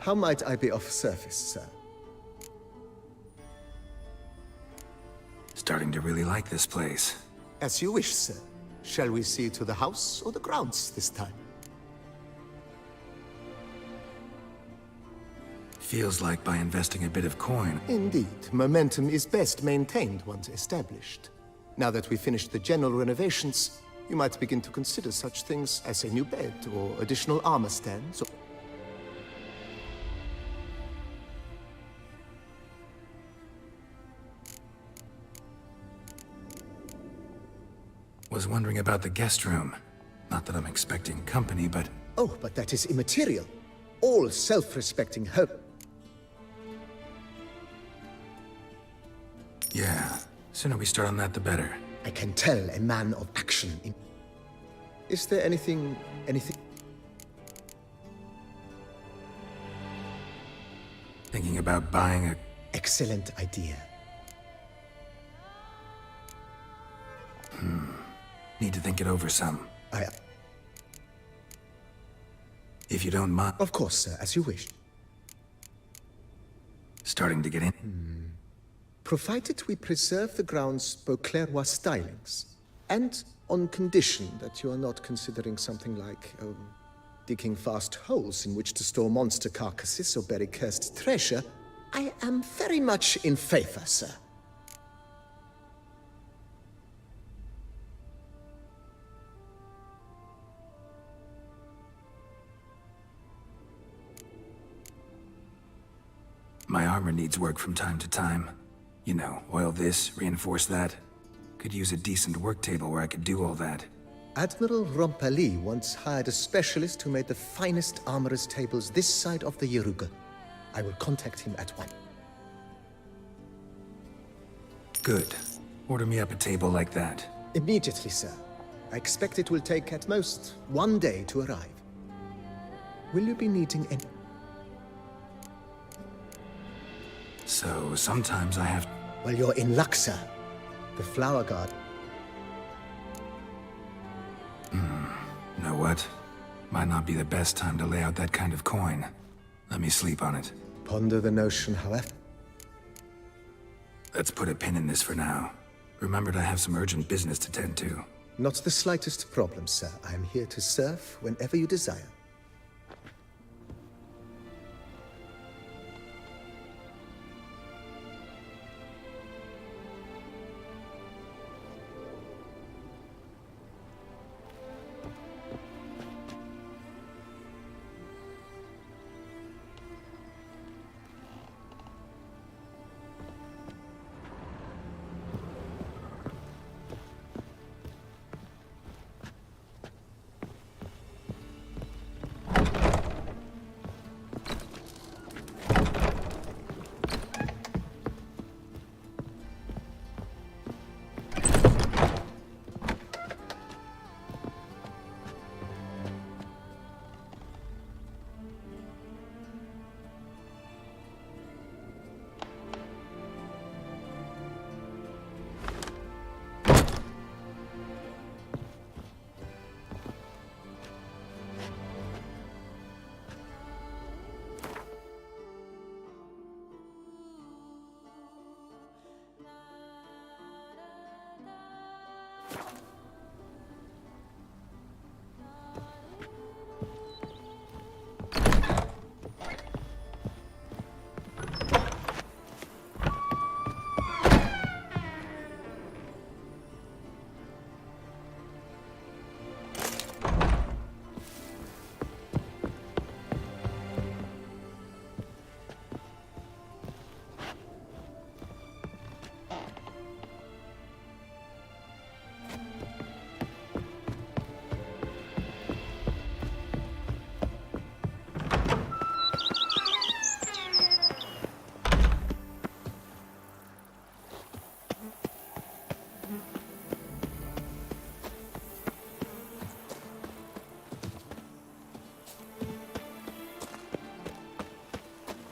How might I be of service, sir? Starting to really like this place. As you wish, sir. Shall we see to the house or the grounds this time? Feels like by investing a bit of coin. Indeed. Momentum is best maintained once established. Now that we've finished the general renovations, you might begin to consider such things as a new bed or additional armor stands. Was wondering about the guest room. Not that I'm expecting company, but... Oh, but that is immaterial. All self-respecting help. Yeah. Sooner we start on that, the better. I can tell a man of action. Is there anything... Thinking about buying a... Excellent idea. Need to think it over some. If you don't mind... Of course, sir, as you wish. Starting to get in? Provided we preserve the ground's Beauclervois stylings, and on condition that you are not considering something like, digging vast holes in which to store monster carcasses or bury cursed treasure, I am very much in favor, sir. My armor needs work from time to time. You know, oil this, reinforce that. Could use a decent work table where I could do all that. Admiral Rompali once hired a specialist who made the finest armorer's tables this side of the Yaruga. I will contact him at once. Good. Order me up a table like that. Immediately, sir. I expect it will take at most 1 day to arrive. Will you be needing any... So, sometimes I have... Well, you're in luck, sir. The flower garden. Know what? Might not be the best time to lay out that kind of coin. Let me sleep on it. Ponder the notion, however. Let's put a pin in this for now. Remembered I have some urgent business to tend to. Not the slightest problem, sir. I am here to serve whenever you desire.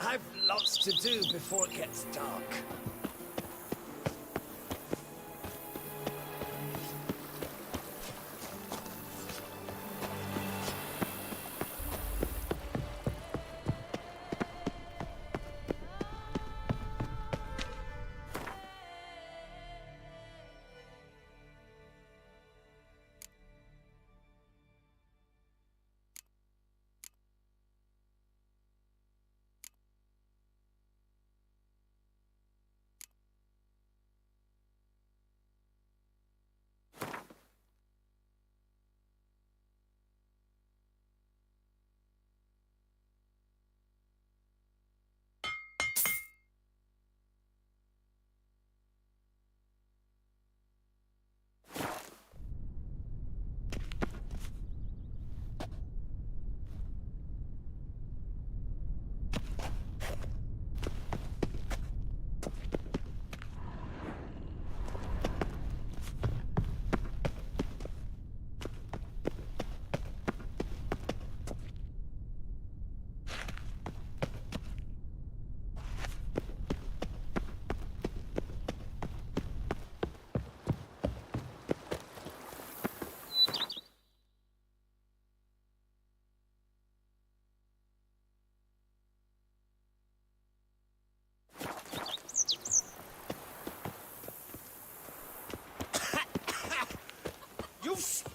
I've lots to do before it gets dark.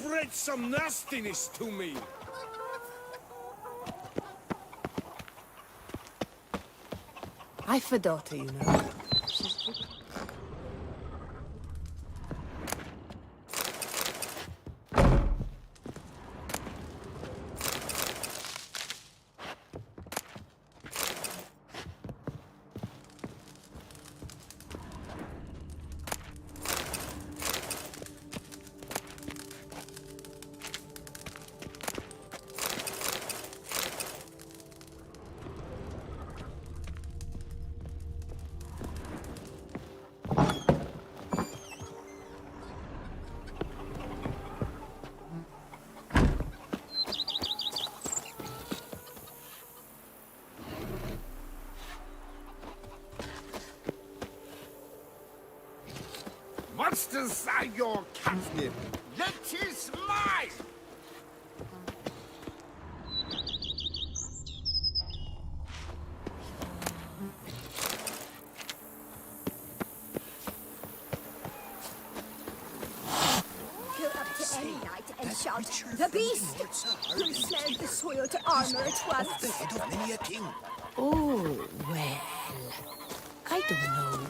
spread some nastiness to me. I've a daughter, you know. Monsters are your captive. That is mine! Go up to any knight and shout, "The beast!" Who'll smell the soiled armor at once. The head of many a king. Oh, well, I don't know.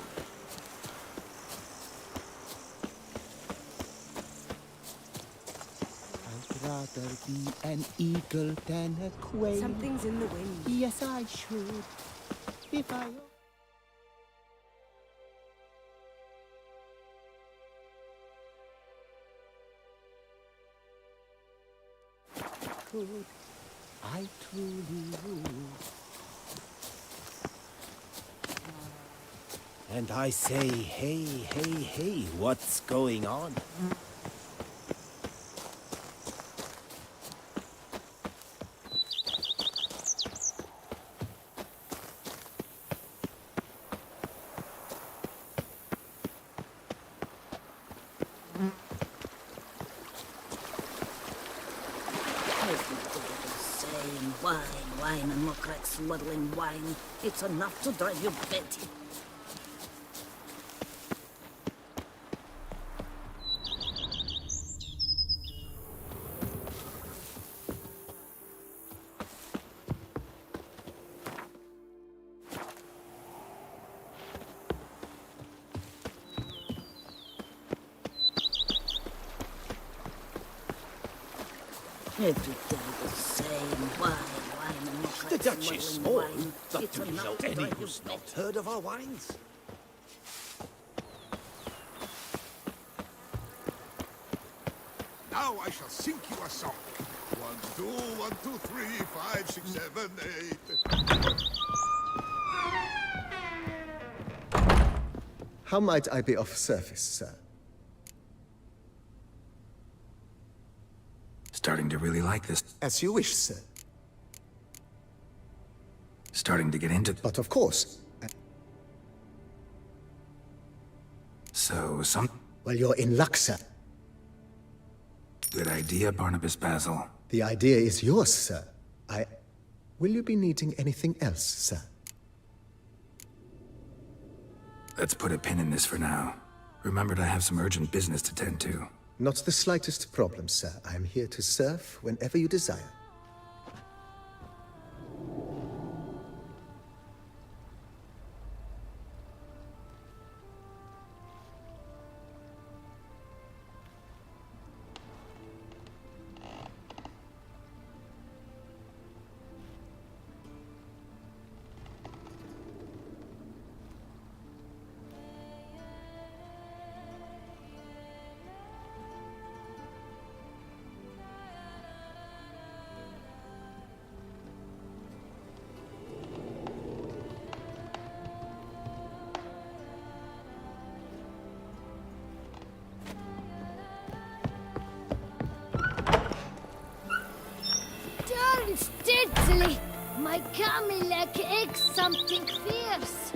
I'd rather be an eagle than a quail. Something's in the wind. Yes, I should. If I... could, I truly would. And I say, hey, hey, hey, what's going on? Wine and Mokrak smuggling wine. It's enough to drive you batty. Every day the same wine and Mokrak The Duchess smuggling small, wine. but It's do we know enough to any drive you who's not heard of our wines? Now I shall sing you a song. 1, 2, 1, 2, 3, 5, 6, 7, 8. How might I be of service, sir? Starting to really like this. As you wish, sir. Starting to get into... But of course. So, some... Well, you're in luck, sir. Good idea, Barnabas Basil. The idea is yours, sir. Will you be needing anything else, sir? Let's put a pin in this for now. Remembered I have some urgent business to tend to. Not the slightest problem, sir. I am here to serve whenever you desire. Darn steadily! My Camilek eggs something fierce.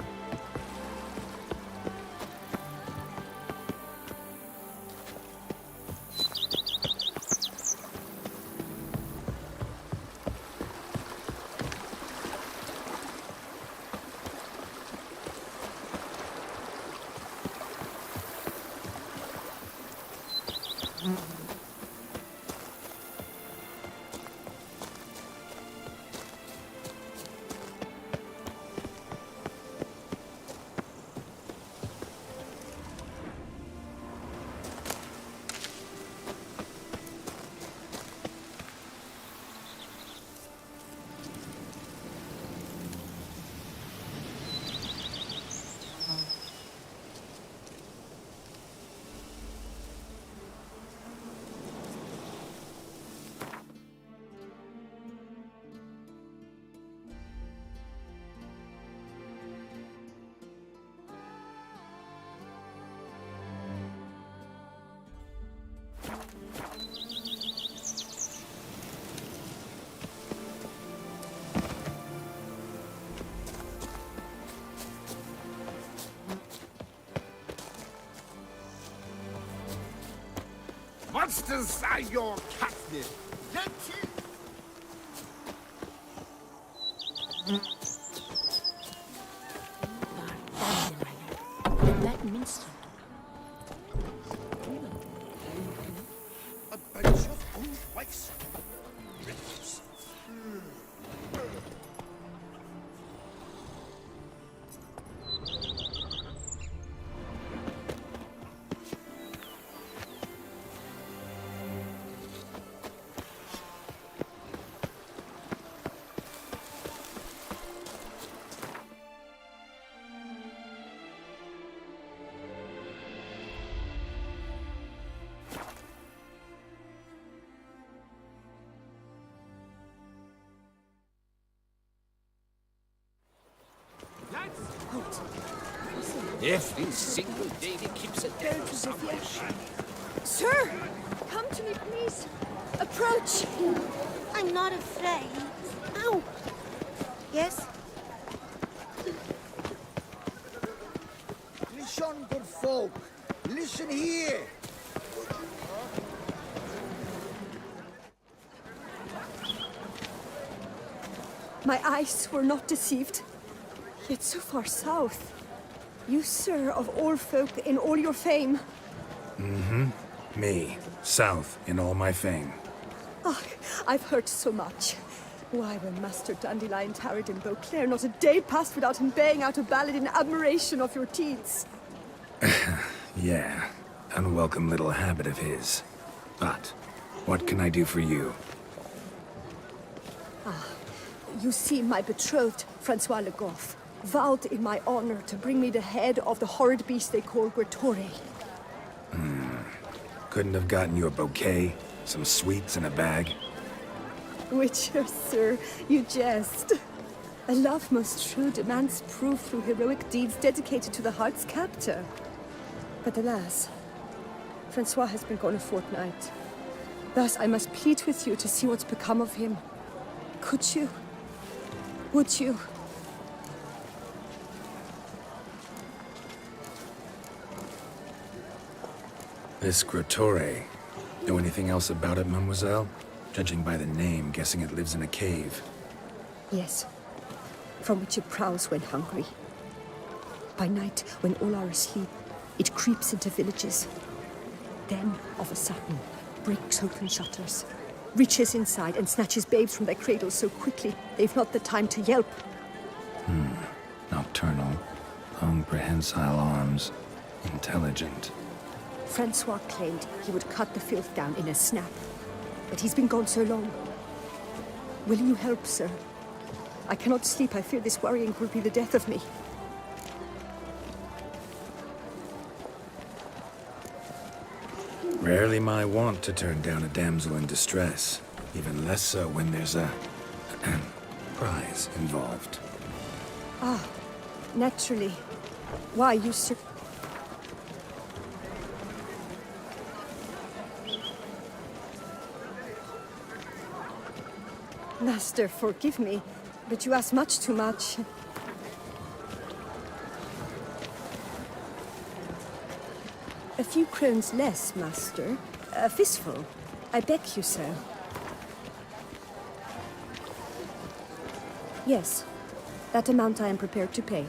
monsters are your catnip. Get it? That minstrel. A bunch of old wives. Riddles. Every single lady keeps a down somewhere. Sir, come to me, please. Approach. I'm not afraid. Ow. Yes? Listen, good folk. Listen here. My eyes were not deceived. Yet so far south. You, sir, of all folk in all your fame. Mm-hmm. Me, south in all my fame. Oh, I've heard so much. Why, when Master Dandelion tarried in Beauclair, not a day passed without him baying out a ballad in admiration of your deeds. Yeah, unwelcome little habit of his. But, what can I do for you? You see, my betrothed, Francois Le Goff, vowed in my honor to bring me the head of the horrid beast they call Gretore. Couldn't have gotten you a bouquet, some sweets in a bag? Witcher, sir, you jest. A love most true demands proof through heroic deeds dedicated to the heart's captor. But alas, Francois has been gone a fortnight. Thus I must plead with you to see what's become of him. Could you? Would you? This Gretore. Know anything else about it, mademoiselle? Judging by the name, guessing it lives in a cave. Yes, from which it prowls when hungry. By night, when all are asleep, it creeps into villages. Then, of a sudden, breaks open shutters, reaches inside and snatches babes from their cradles so quickly they've not the time to yelp. Nocturnal, long prehensile arms, intelligent. Francois claimed he would cut the filth down in a snap, but he's been gone so long. Will you help, sir? I cannot sleep. I fear this worrying will be the death of me. Rarely my wont to turn down a damsel in distress, even less so when there's a prize involved. Ah, naturally. Why, you sir... Master, forgive me, but you ask much too much. A few crowns less, Master. A fistful. I beg you, sir. Yes, that amount I am prepared to pay.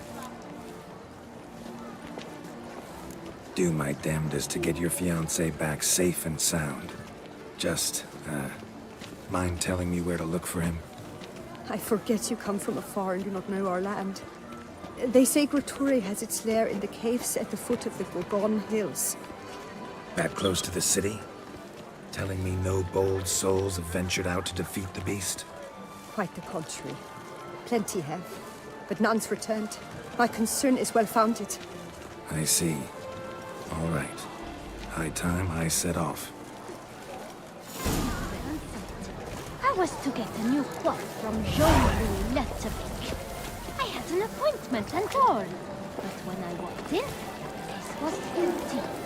Do my damnedest to get your fiancé back safe and sound. Just, mind telling me where to look for him? I forget you come from afar and do not know our land. They say Gretore has its lair in the caves at the foot of the Gorgon Hills. That close to the city? Telling me no bold souls have ventured out to defeat the beast? Quite the contrary. Plenty have, but none's returned. My concern is well founded. I see. All right. High time I set off. I was to get a new cloth from Jean-Louis Letzevic. I had an appointment and all. But when I walked in, the place was empty.